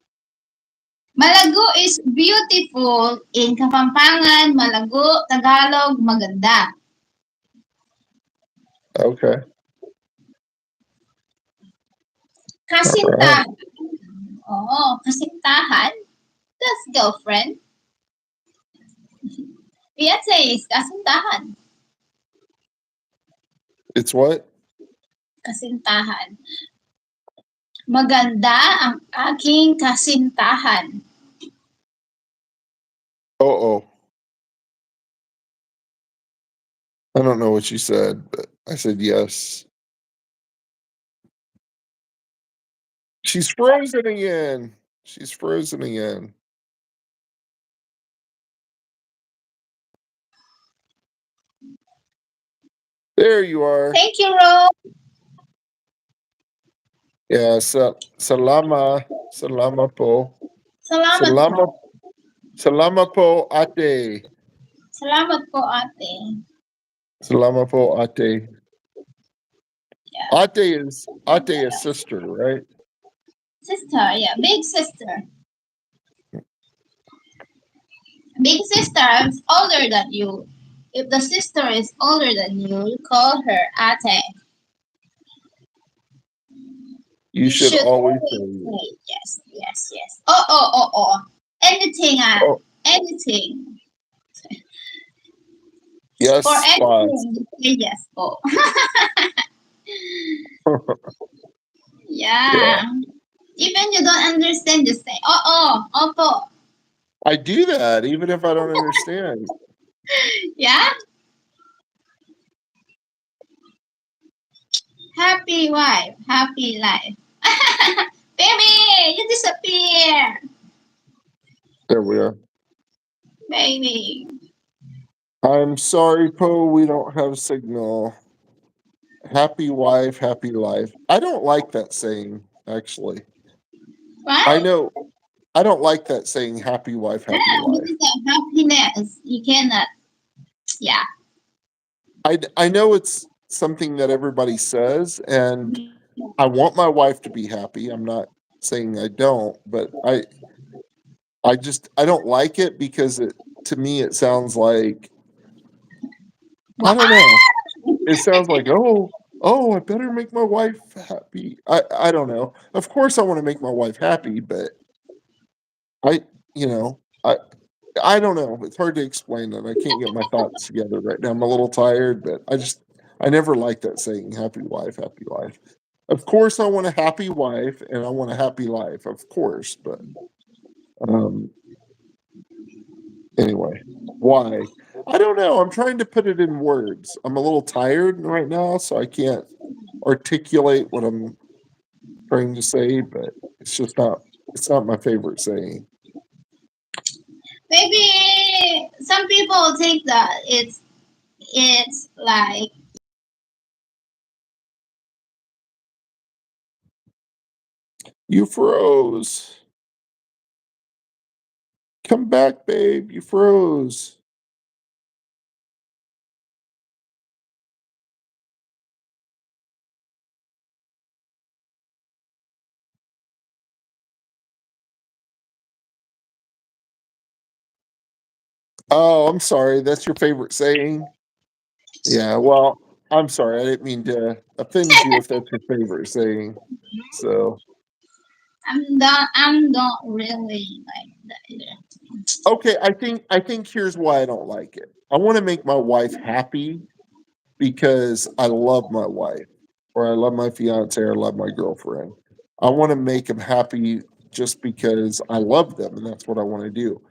Malago is beautiful in Kapampangan. Malago, Tagalog, maganda. Okay. Kasintahan. Oh, kasintahan. That's girlfriend. Fiance is kasintahan. It's what? Kasintahan. Maganda ang aking kasintahan. Oh. I don't know what you said, but I said yes. She's frozen again. She's frozen again. There you are. Thank you, Ro. Yeah, salama po. Salamat po. Salama po ate. Salamat po, ate. Salamat po, ate. Yeah. Ate is sister, right? Sister, yeah, big sister. Big sister is older than you. If the sister is older than you call her ate. You You should should always always say, say yes, yes, yes. Oh. Anything, oh, anything. yes, For spots. anything, you say yes. Oh, Yeah. yeah. Even you don't understand, you say opo. I do that even if I don't understand. Yeah. Happy wife, happy life. Baby, you disappear. There we are. Baby. I'm sorry, Poe, we don't have signal. Happy wife, happy life. I don't like that saying, actually. I Right? know I don't like that saying happy wife, happy Yeah, life. because of happiness, you cannot. Yeah. I know it's something that everybody says, and I want my wife to be happy. I'm not saying I don't, but I don't like it because it to me it sounds like I What? don't know. It sounds like, oh, I better make my wife happy. I don't know. Of course I want to make my wife happy, but I you know, I don't know. It's hard to explain that. I can't get my thoughts together right now. I'm a little tired, but I never liked that saying happy wife, happy life. Of course I want a happy wife and I want a happy life, of course, but um anyway, why? I don't know. I'm trying to put it in words. I'm a little tired right now, so I can't articulate what I'm trying to say, but it's not my favorite saying. Maybe some people think that it's like You froze. Come back, babe. You froze. Oh, I'm sorry. That's your favorite saying? Yeah, well, I'm sorry. I didn't mean to offend you if that's your favorite saying. So, I'm not really like that either. okay, I think here's why I don't like it. I want to make my wife happy because I love my wife or I love my fiance or I love my girlfriend. I want to make them happy just because I love them and that's what I want to do.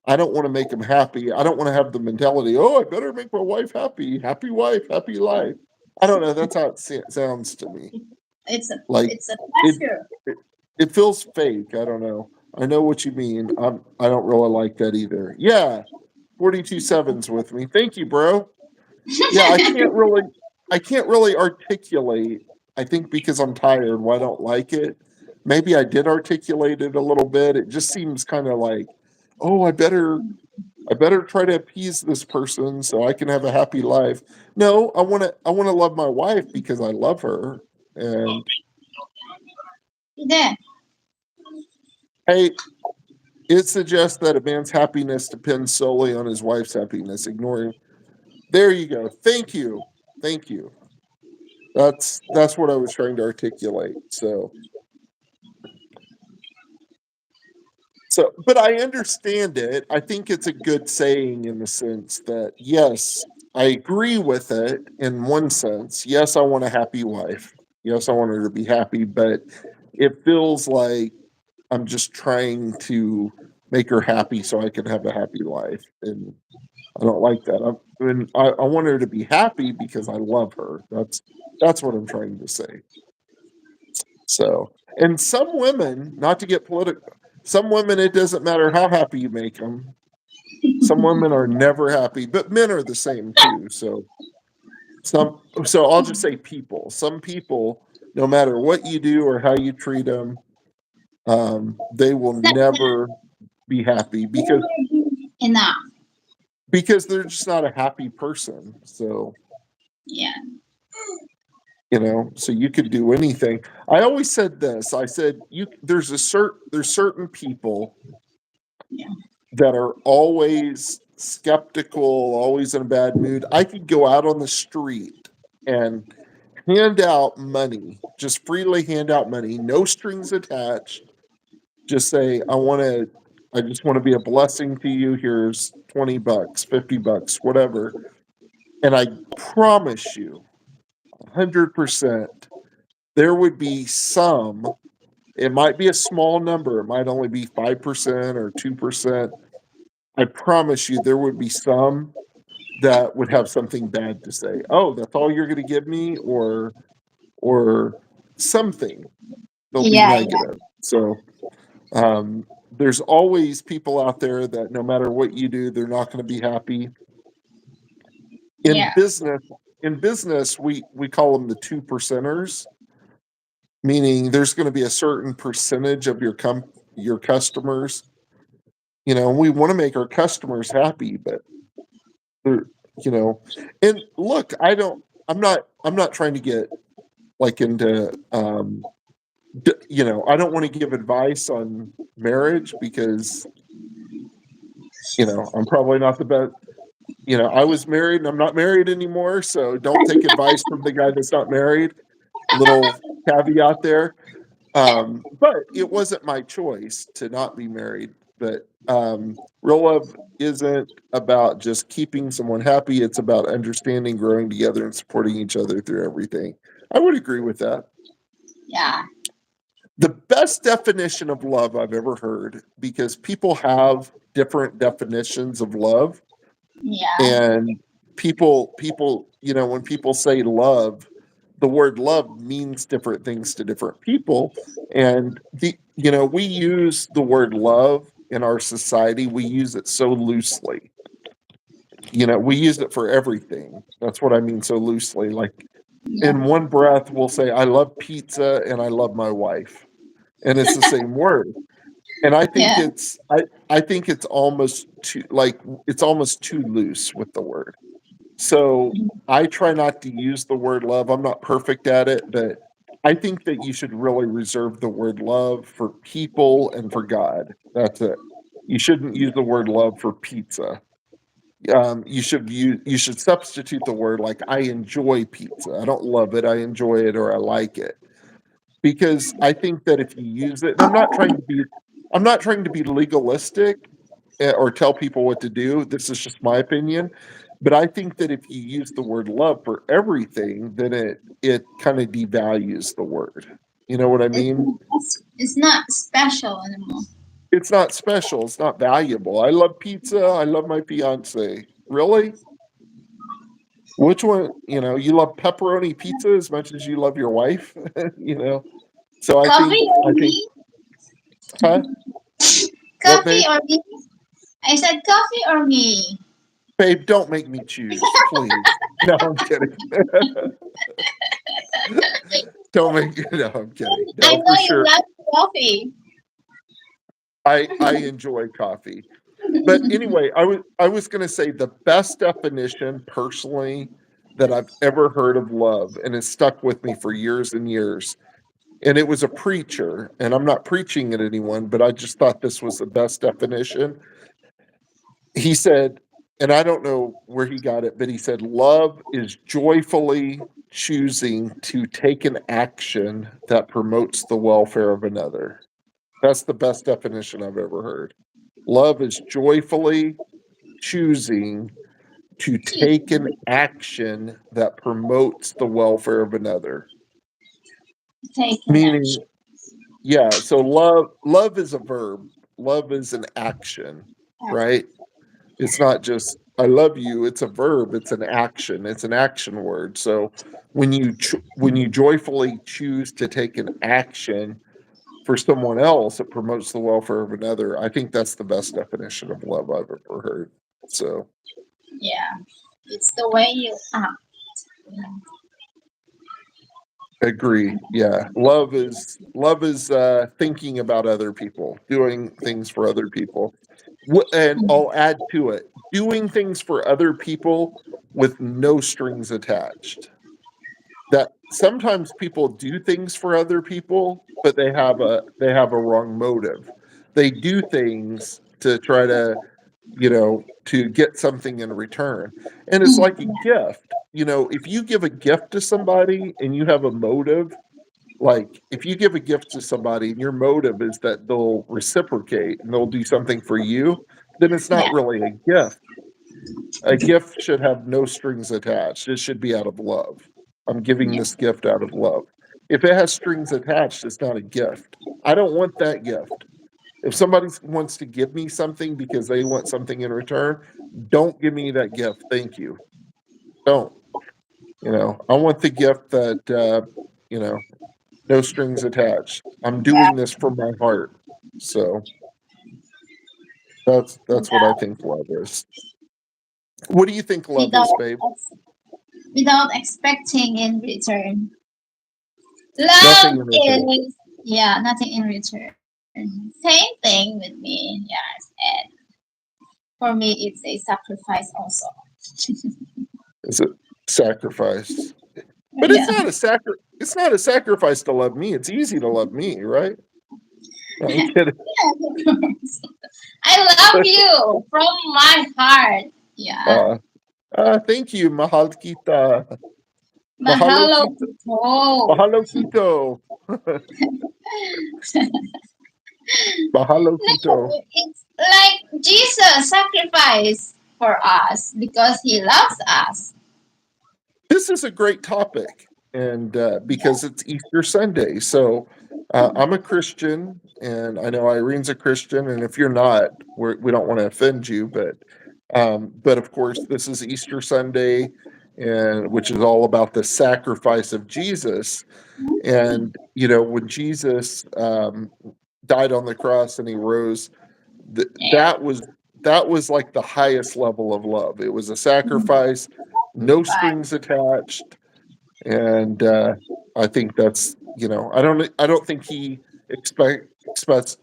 I don't want to make them happy. I don't want to have the mentality, oh, I better make my wife happy. Happy wife, happy life. I don't know. That's how sounds to me. It's a Like it's a it, pleasure. it, it feels fake. I don't know. I know what you mean. I don't really like that either. Yeah, 42 sevens with me. Thank you, bro. Yeah, I can't really articulate. I think because I'm tired, why I don't like it. Maybe I did articulate it a little bit. It just seems kind of like, oh, I better try to appease this person so I can have a happy life. No, I want to love my wife because I love her. And There. hey, it suggests that a man's happiness depends solely on his wife's happiness, ignoring. There you go. Thank you. Thank you. That's what I was trying to articulate. But I understand it. I think it's a good saying in the sense that yes, I agree with it in one sense. Yes, I want a happy wife. Yes, I want her to be happy, but it feels like I'm just trying to make her happy so I can have a happy life. And I don't like that. I want her to be happy because I love her. That's what I'm trying to say. So, and some women, not to get political, some women it doesn't matter how happy you make them. Some women are never happy, but men are the same too. So I'll just say people. Some people, no matter what you do or how you treat them, they will never be happy Never enough. because they're just not a happy person. So Yeah. So you could do anything. I always said this. I said there's certain people Yeah. that are always skeptical, always in a bad mood. I could go out on the street and hand out money, just freely hand out money, no strings attached. Just say, I just want to be a blessing to you. Here's $20, $50, whatever. And I promise you, 100%, there would be some, it might be a small number, it might only be 5% or 2%. I promise you, there would be some that would have something bad to say. Oh, that's all you're going to give me, or something. They'll be Yeah. Yeah. negative. So there's always people out there that no matter what you do, they're not going to be happy. In Yeah. business, we call them the 2%ers, meaning there's going to be a certain percentage of your customers. We want to make our customers happy, but they're, and look, I'm not trying to get like into I don't want to give advice on marriage because I'm probably not the best. I was married and I'm not married anymore, so don't take advice from the guy that's not married. Little caveat there. But it wasn't my choice to not be married. But real love isn't about just keeping someone happy. It's about understanding, growing together, and supporting each other through everything. I would agree with that. Yeah. The best definition of love I've ever heard, because people have different definitions of love, Yeah. and people, when people say love, the word love means different things to different people. And we use the word love in our society, we use it so loosely. We use it for everything. That's what I mean, so loosely. Like Yeah. in one breath, we'll say, I love pizza and I love my wife. And it's the same word. And I think Yeah. I think it's almost too loose with the word. So I try not to use the word love. I'm not perfect at it, but I think that you should really reserve the word love for people and for God. That's it. You shouldn't use the word love for pizza. You should substitute the word like I enjoy pizza. I don't love it. I enjoy it or I like it. Because I think that if you use it, and I'm not trying to be legalistic or tell people what to do. This is just my opinion. But I think that if you use the word love for everything, then it kind of devalues the word. You know what I mean? It's not special anymore. It's not special. It's not valuable. I love pizza. I love my fiance. Really? Which one? You love pepperoni pizza as much as you love your wife. you know. So Coffee or I think, me? huh? What, Coffee babe? or me? I said coffee or me. Babe, don't make me choose, please. No, I'm kidding. Don't make. No, I'm kidding. I No, know for you sure. love coffee. I enjoy coffee. But anyway, I was going to say the best definition personally that I've ever heard of love, and it's stuck with me for years and years. And it was a preacher, and I'm not preaching at anyone, but I just thought this was the best definition. He said, and I don't know where he got it, but he said, love is joyfully choosing to take an action that promotes the welfare of another. That's the best definition I've ever heard. Love is joyfully choosing to take an action that promotes the welfare of another. Taking Meaning, action. yeah, so love is a verb. Love is an action, right? It's not just I love you, it's a verb, it's an action. It's an action word. So when you joyfully choose to take an action for someone else, it promotes the welfare of another. I think that's the best definition of love I've ever heard. So Yeah. It's the way you act. agree. Yeah. Love is thinking about other people, doing things for other people. And I'll add to it, doing things for other people with no strings attached. That sometimes people do things for other people, but they have a wrong motive. They do things to try to, to get something in return. And it's like a gift. If you give a gift to somebody and you have a motive, like if you give a gift to somebody and your motive is that they'll reciprocate and they'll do something for you, then it's not Yeah. really a gift. A gift should have no strings attached. It should be out of love. I'm giving Yeah. this gift out of love. If it has strings attached, it's not a gift. I don't want that gift. If somebody wants to give me something because they want something in return, don't give me that gift. Thank you. Don't. I want the gift that, no strings attached. I'm doing this from my heart. So that's what I think love is. What do you think love Without is, babe? without expecting in return. Nothing Love in return. is nothing in return. Same thing with me. Yes, and for me it's a sacrifice also. Is it sacrifice? But Yeah. it's not a sacrifice to love me. It's easy to love me, right? No, I'm kidding. Yes, of course. I love you from my heart. Yeah. Thank you, mahal kita. Mahalo Mahalo. kita. Oh. Mahalo kito. Mahalo kito. No, it's like Jesus sacrificed for us because he loves us. This is a great topic, and because it's Easter Sunday. So I'm a Christian, and I know Irene's a Christian. And if you're not, we don't want to offend you, but of course, this is Easter Sunday, and which is all about the sacrifice of Jesus. And when Jesus died on the cross and he rose, Yeah. that was like the highest level of love. It was a sacrifice, no But strings attached, and I think that's I don't think he expects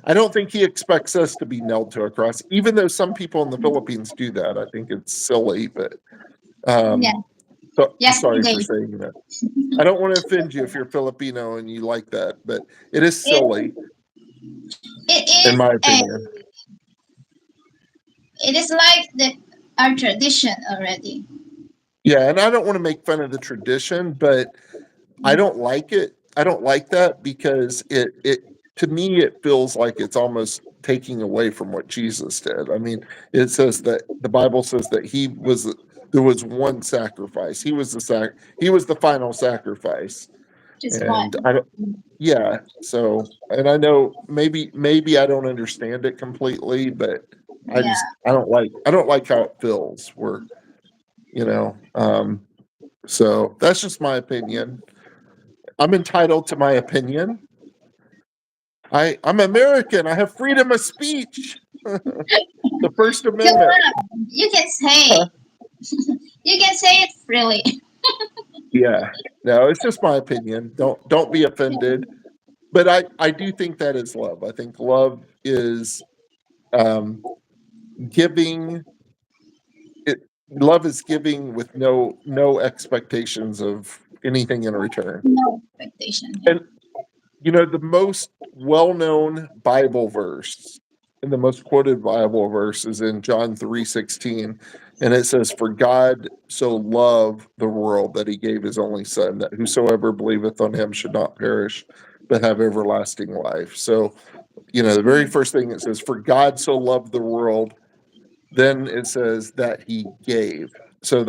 I don't think he expects us to be nailed to a cross, even though some people in the Philippines do that. I think it's silly, but yeah. so I'm sorry for Yesterday saying that. I don't want to offend you if you're Filipino and you like that, but it is it, silly, it in is my a opinion. it is like our tradition already. Yeah, and I don't want to make fun of the tradition, but I don't like it. I don't like that because it to me it feels like it's almost taking away from what Jesus did. I mean, it says that the Bible says that there was one sacrifice. He was the final sacrifice. Just And one. I don't yeah, so and I know maybe I don't understand it completely, but Yeah. I don't like how it feels where, so that's just my opinion. I'm entitled to my opinion. I'm American. I have freedom of speech. The First Go Amendment. on. You can say Huh? you can say it freely. Yeah. No, it's just my opinion. Don't be offended. But I do think that is love. I think love is um, giving. It love is giving with no expectations of anything in return. No expectation. Yeah. And the most well-known Bible verse and the most quoted Bible verse is in John 3:16, and it says, "For God so loved the world that he gave his only son, that whosoever believeth on him should not perish, but have everlasting life." So, the very first thing it says, "For God so loved the world," then it says that he gave. So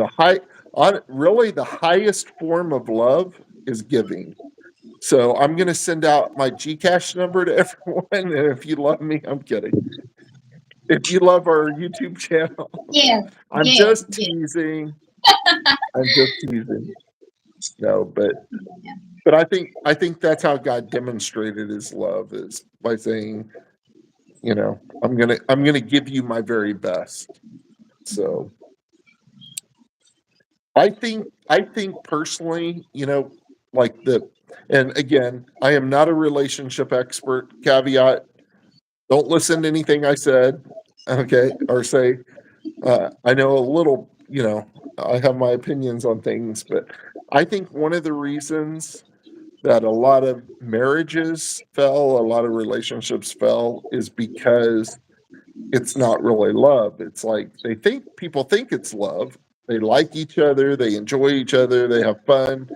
really the highest form of love is giving. So I'm going to send out my Gcash number to everyone. And if you love me, I'm kidding. If you love our YouTube channel, Yeah. I'm Yeah. just Yeah. teasing. I'm just teasing. No, Yeah. but I think that's how God demonstrated his love is by saying, I'm gonna give you my very best. So I think personally, like and again, I am not a relationship expert. Caveat, don't listen to anything I said, okay, or say. I know a little, I have my opinions on things, but I think one of the reasons that a lot of marriages fell, a lot of relationships fell, is because it's not really love. It's like people think it's love. They like each other, they enjoy each other, they have fun,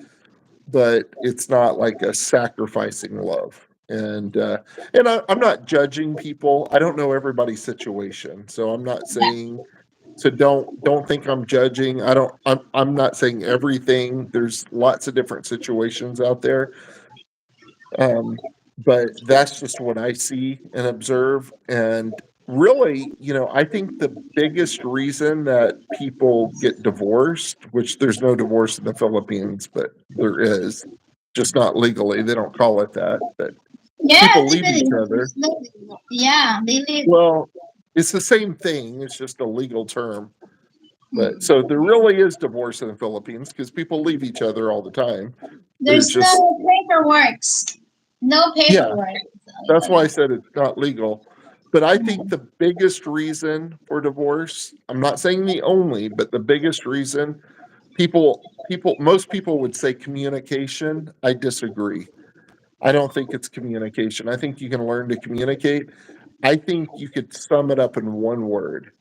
but it's not like a sacrificing love. I'm not judging people. I don't know everybody's situation, so I'm not Yeah. saying. So don't think I'm judging. I don't. I'm not saying everything. There's lots of different situations out there, but that's just what I see and observe. And really, I think the biggest reason that people get divorced, which there's no divorce in the Philippines, but there is, just not legally. They don't call it that. But Yeah, people leave legally. each other. Yeah, they live. Well, it's the same thing. It's just a legal term. But Mm. so there really is divorce in the Philippines because people leave each other all the time. There's There's just, no paperwork. No yeah, paperwork. that's why I said it's not legal. But I think Mm. the biggest reason for divorce, I'm not saying the only, but the biggest reason most people would say communication. I disagree. I don't think it's communication. I think you can learn to communicate. I think you could sum it up in one word.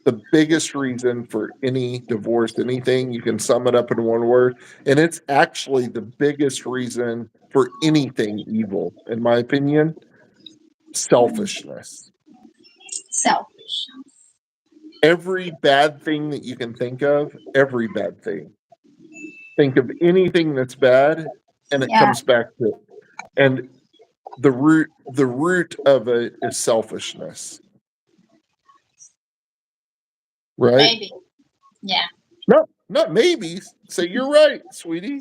The biggest reason for any divorce, anything, you can sum it up in one word. And it's actually the biggest reason for anything evil, in my opinion, selfishness. Selfish. Every bad thing that you can think of, every bad thing. Think of anything that's bad, and it Yeah, comes back to it. And the root of it is selfishness, right? maybe. Yeah. No, not maybe. Say you're right, sweetie.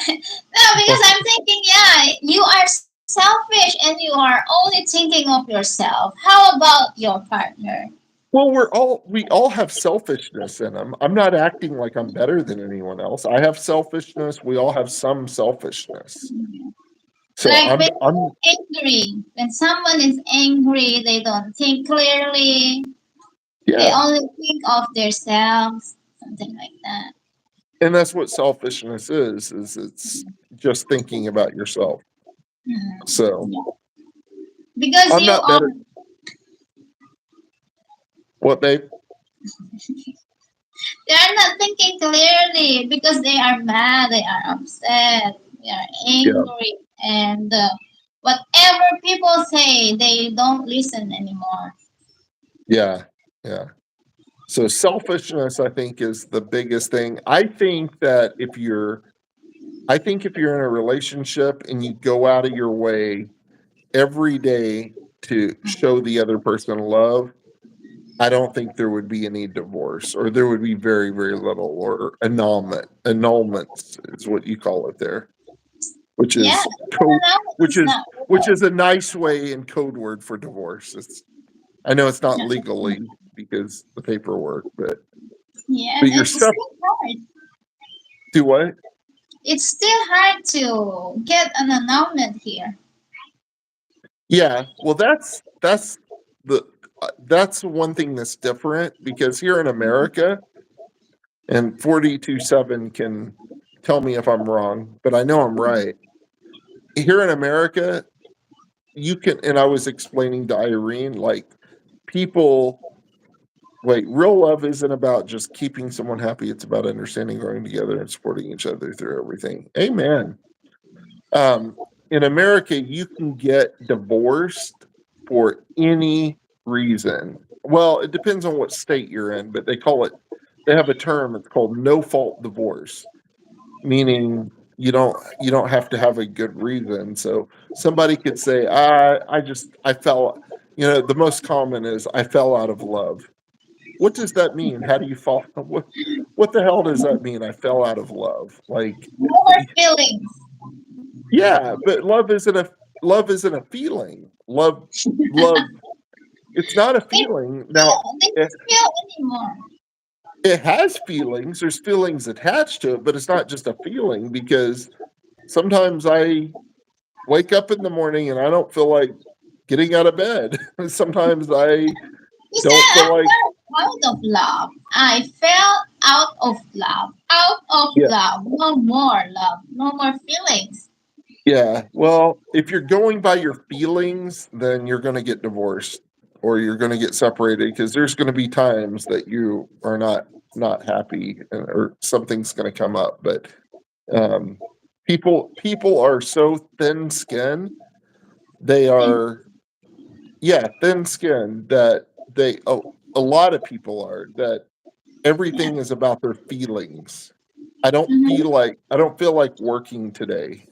No, because I'm thinking, yeah, you are selfish and you are only thinking of yourself. How about your partner? Well, we all have selfishness in them. I'm not acting like I'm better than anyone else. I have selfishness. We all have some selfishness. So Like when I'm you're angry, when someone is angry, they don't think clearly. They yeah, only think of themselves, something like that. and that's what selfishness is it's just thinking about yourself. Mm. So Yeah. Because I'm you not are, better. What, babe? they are not thinking clearly because they are mad, they are upset, they are Yeah, angry, and whatever people say, they don't listen anymore. yeah, yeah. So selfishness, I think, is the biggest thing. I think if you're in a relationship and you go out of your way every day to show the other person love, I don't think there would be any divorce, or there would be very, very little, or annulment. Annulments is what you call it there, which Yeah, is no, code, no, which it's is not. which is a nice way and code word for divorce. I know it's not Yeah, legally because the paperwork, but yeah, but you're it's stuff. still hard. Do what? It's still hard to get an annulment here. Yeah, well, that's one thing that's different because here in America, and 42.7 can tell me if I'm wrong, but I know I'm right. Here in America, you can, and I was explaining to Irene, like, people, wait, real love isn't about just keeping someone happy. It's about understanding, growing together, and supporting each other through everything. Amen. Um, in America, you can get divorced for any reason. Well, it depends on what state you're in, but they have a term, it's called no fault divorce, meaning you don't have to have a good reason. So somebody could say, I fell, the most common is I fell out of love. What does that mean? How do you fall? What the hell does that mean? I fell out of love. Like, No more feelings. yeah, but love isn't a feeling. Love, it's not a feeling. Now, They it, don't feel anymore. it has feelings. There's feelings attached to it, but it's not just a feeling because sometimes I wake up in the morning and I don't feel like getting out of bed. Sometimes I You don't said feel I'm like, not out of love. I fell out of love. Out of Yeah. love. No more love. No more feelings. Yeah. Well, if you're going by your feelings, then you're going to get divorced or you're going to get separated because there's going to be times that you are not happy or something's going to come up. But um, people are so thin-skinned. They are thin-skinned that a lot of people are that Yeah. everything is about their feelings. Mhm. I don't feel like working today.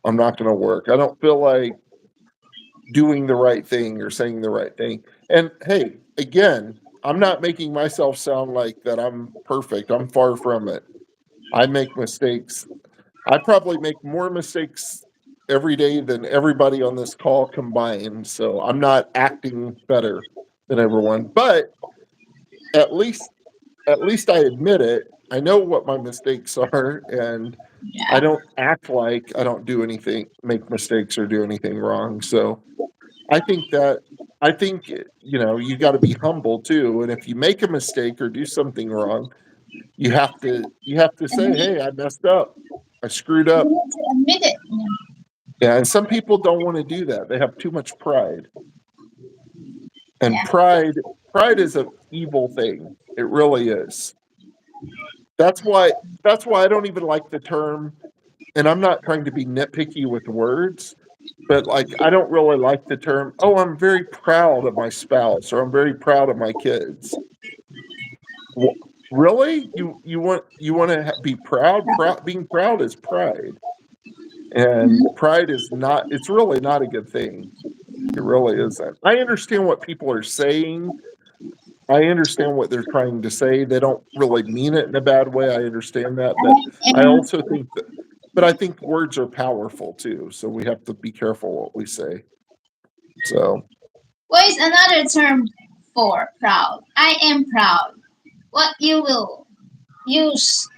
I'm not going to work. I don't feel like doing the right thing or saying the right thing. And hey, again, I'm not making myself sound like that I'm perfect. I'm far from it. I make mistakes. I probably make more mistakes every day than everybody on this call combined. So I'm not acting better than everyone, but at least at least I admit it. I know what my mistakes are, and I Yeah. don't act like I don't do anything, make mistakes, or do anything wrong. So I think that I think you got to be humble too. And if you make a mistake or do something wrong, you have to say, Admit. "Hey, I messed up. I screwed You up." need to admit it. Yeah, and some people don't want to do that. They have too much pride, and Yeah. pride is an evil thing. It really is. That's why that's why I don't even like the term, and I'm not trying to be nitpicky with words, but like I don't really like the term, "Oh, I'm very proud of my spouse," or "I'm very proud of my kids." Wh- Really? You want to be proud? Being proud is pride. And Mhm. pride is not it's really not a good thing. It really isn't. I understand what people are saying. I understand what they're trying to say. They don't really mean it in a bad way. I understand that, but I And also think that but I think words are powerful too, so we have to be careful what we say. So, what is another term for proud? I am proud. What you will use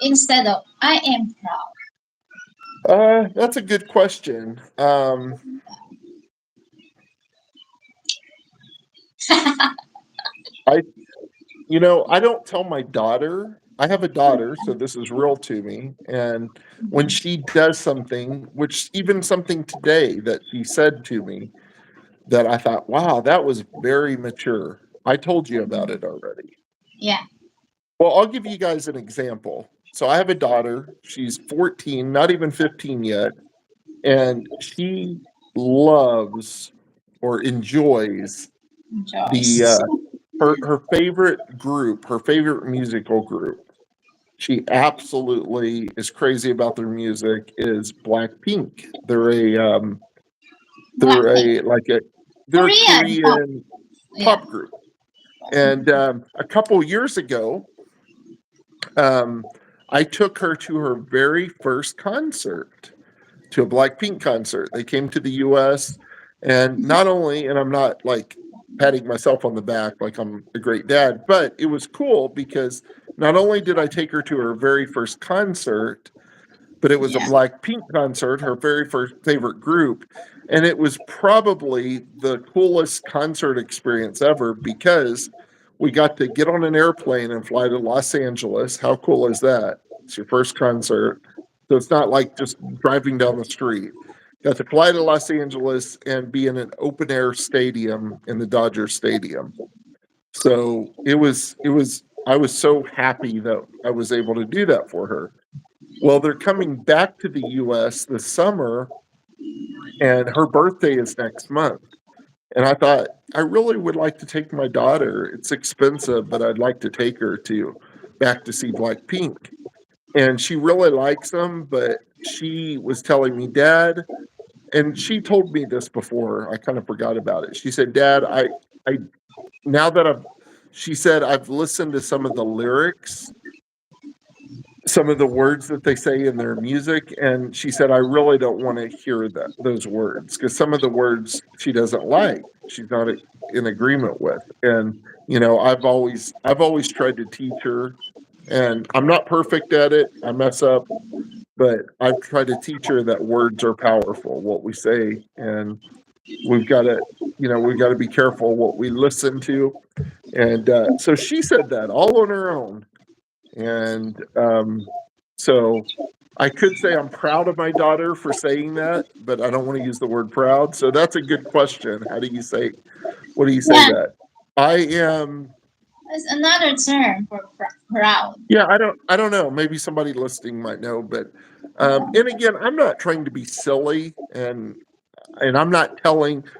instead of I am that's a good question. proud. I I don't tell my daughter. I have a daughter, so this is real to me. And when she does something, which even something today that she said to me that I thought, wow, that was very mature. I told you about it already. Yeah. Well, I'll give you guys an example. So I have a daughter. She's 14, not even 15 yet. And she loves or enjoys the Joyce. her favorite group, her favorite musical group. She absolutely is crazy about their music. Is Blackpink? They're Blackpink. a like a they're a Korean pop. Korean Yeah. pop group. And a couple years ago, um, I took her to her very first concert, to a Blackpink concert. They came to the US, and not only, and I'm not like patting myself on the back like I'm a great dad, but it was cool because not only did I take her to her very first concert, but it was a Yeah. Blackpink concert, her very first favorite group. And it was probably the coolest concert experience ever because we got to get on an airplane and fly to Los Angeles. How cool is that? It's your first concert. So it's not like just driving down the street. Got to fly to Los Angeles and be in an open air stadium in the Dodger Stadium. So I was so happy that I was able to do that for her. Well, they're coming back to the US this summer, and her birthday is next month. And I thought, I really would like to take my daughter. It's expensive, but I'd like to take her to back to see Blackpink. And she really likes them, but she was telling me, Dad, and she told me this before. I kind of forgot about it. She said, Dad, I now that she said, I've listened to some of the lyrics, some of the words that they say in their music, and she said I really don't want to hear those words because some of the words she doesn't like, she's not in agreement with. And I've always tried to teach her, and I'm not perfect at it. I mess up, but I've tried to teach her that words are powerful, what we say. And we've got to, we've got to be careful what we listen to. And so she said that all on her own. And so I could say I'm proud of my daughter for saying that, but I don't want to use the word proud. So that's a good question. What do you say Yeah, that? I am. it's another term for proud. Yeah, I don't know. Maybe somebody listening might know, but and again, I'm not trying to be silly, and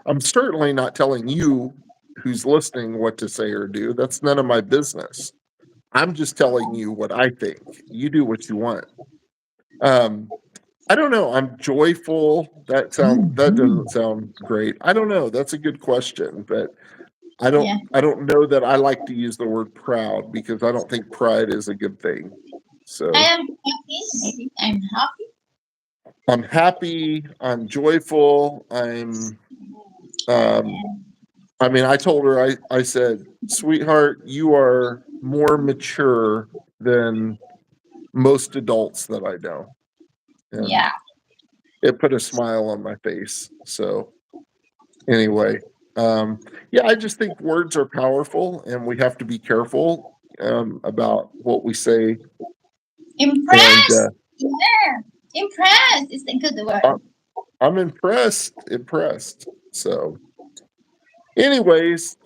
I'm certainly not telling you who's listening what to say or do. That's none of my business. I'm just telling you what I think. You do what you want. I don't know. I'm joyful. That doesn't sound great. I don't know. That's a good question, but Yeah. I don't know that I like to use the word proud because I don't think pride is a good thing. So I am happy. Maybe I'm happy. I'm happy, I'm joyful, um I mean, I told her, I said, sweetheart, you are more mature than most adults that I know. And Yeah. it put a smile on my face. So anyway, yeah, I just think words are powerful and we have to be careful about what we say. And Impressed. Yeah. Impressed is a good word. I'm impressed. So anyways,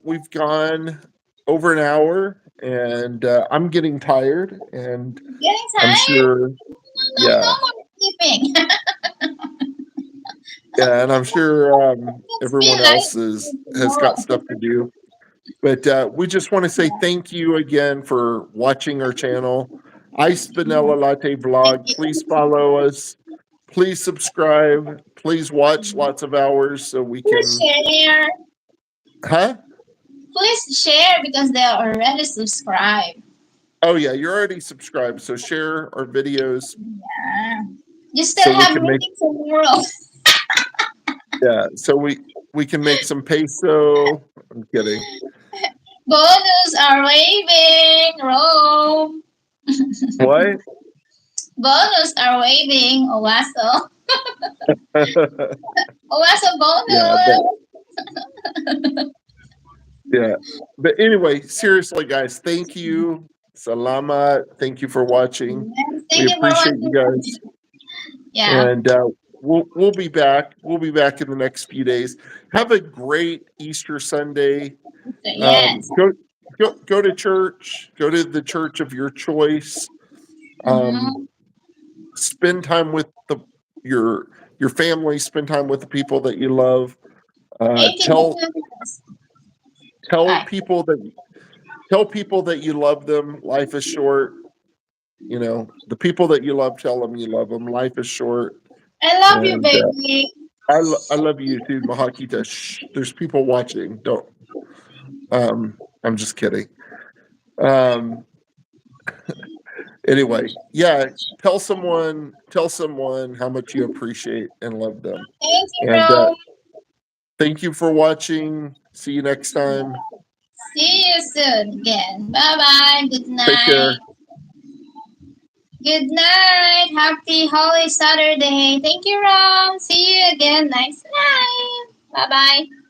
we've gone over an hour and I'm getting tired and Getting I'm tired? sure, No, yeah, no more sleeping. yeah, and I'm sure It's everyone midnight else has tomorrow. got stuff to do. But we just want to say thank you again for watching our channel, Ice Vanilla Latte Thank Vlog. Please you. follow us. Please subscribe. Please watch lots of hours so we Please can, share. huh? Please share because they are already subscribed. Oh yeah, you're already subscribed. So share our videos Yeah. You still so we have can make, meeting tomorrow. yeah, so we can make some peso. I'm kidding. Bonus are waving. Rome. What? Bonus are waving. Owasso. Owasso Yeah, but bonus. yeah. But anyway, seriously, guys, thank you. Salamat. Thank you for watching. We Thank you for appreciate you watching. guys. Yeah. And we'll be back. We'll be back in the next few days. Have a great Easter Sunday. Yes. Go to church. Go to the church of your choice. Mm-hmm. Spend time with your your family. Spend time with the people that you love. Thank Tell you. tell Bye. people that tell people that you love them. Life is short. The people that you love, tell them you love them. Life is short. I love you, And baby. I love you too, Mahakita. Shh, there's people watching. Don't. I'm just kidding. Um, anyway, yeah. Tell someone how much you appreciate and love them. Thank you, And bro. thank you for watching. See you next time. See you soon again. Bye bye. Good Take night. care. Good night. Happy Holy Saturday. Thank you, Ron. See you again next time. Bye bye.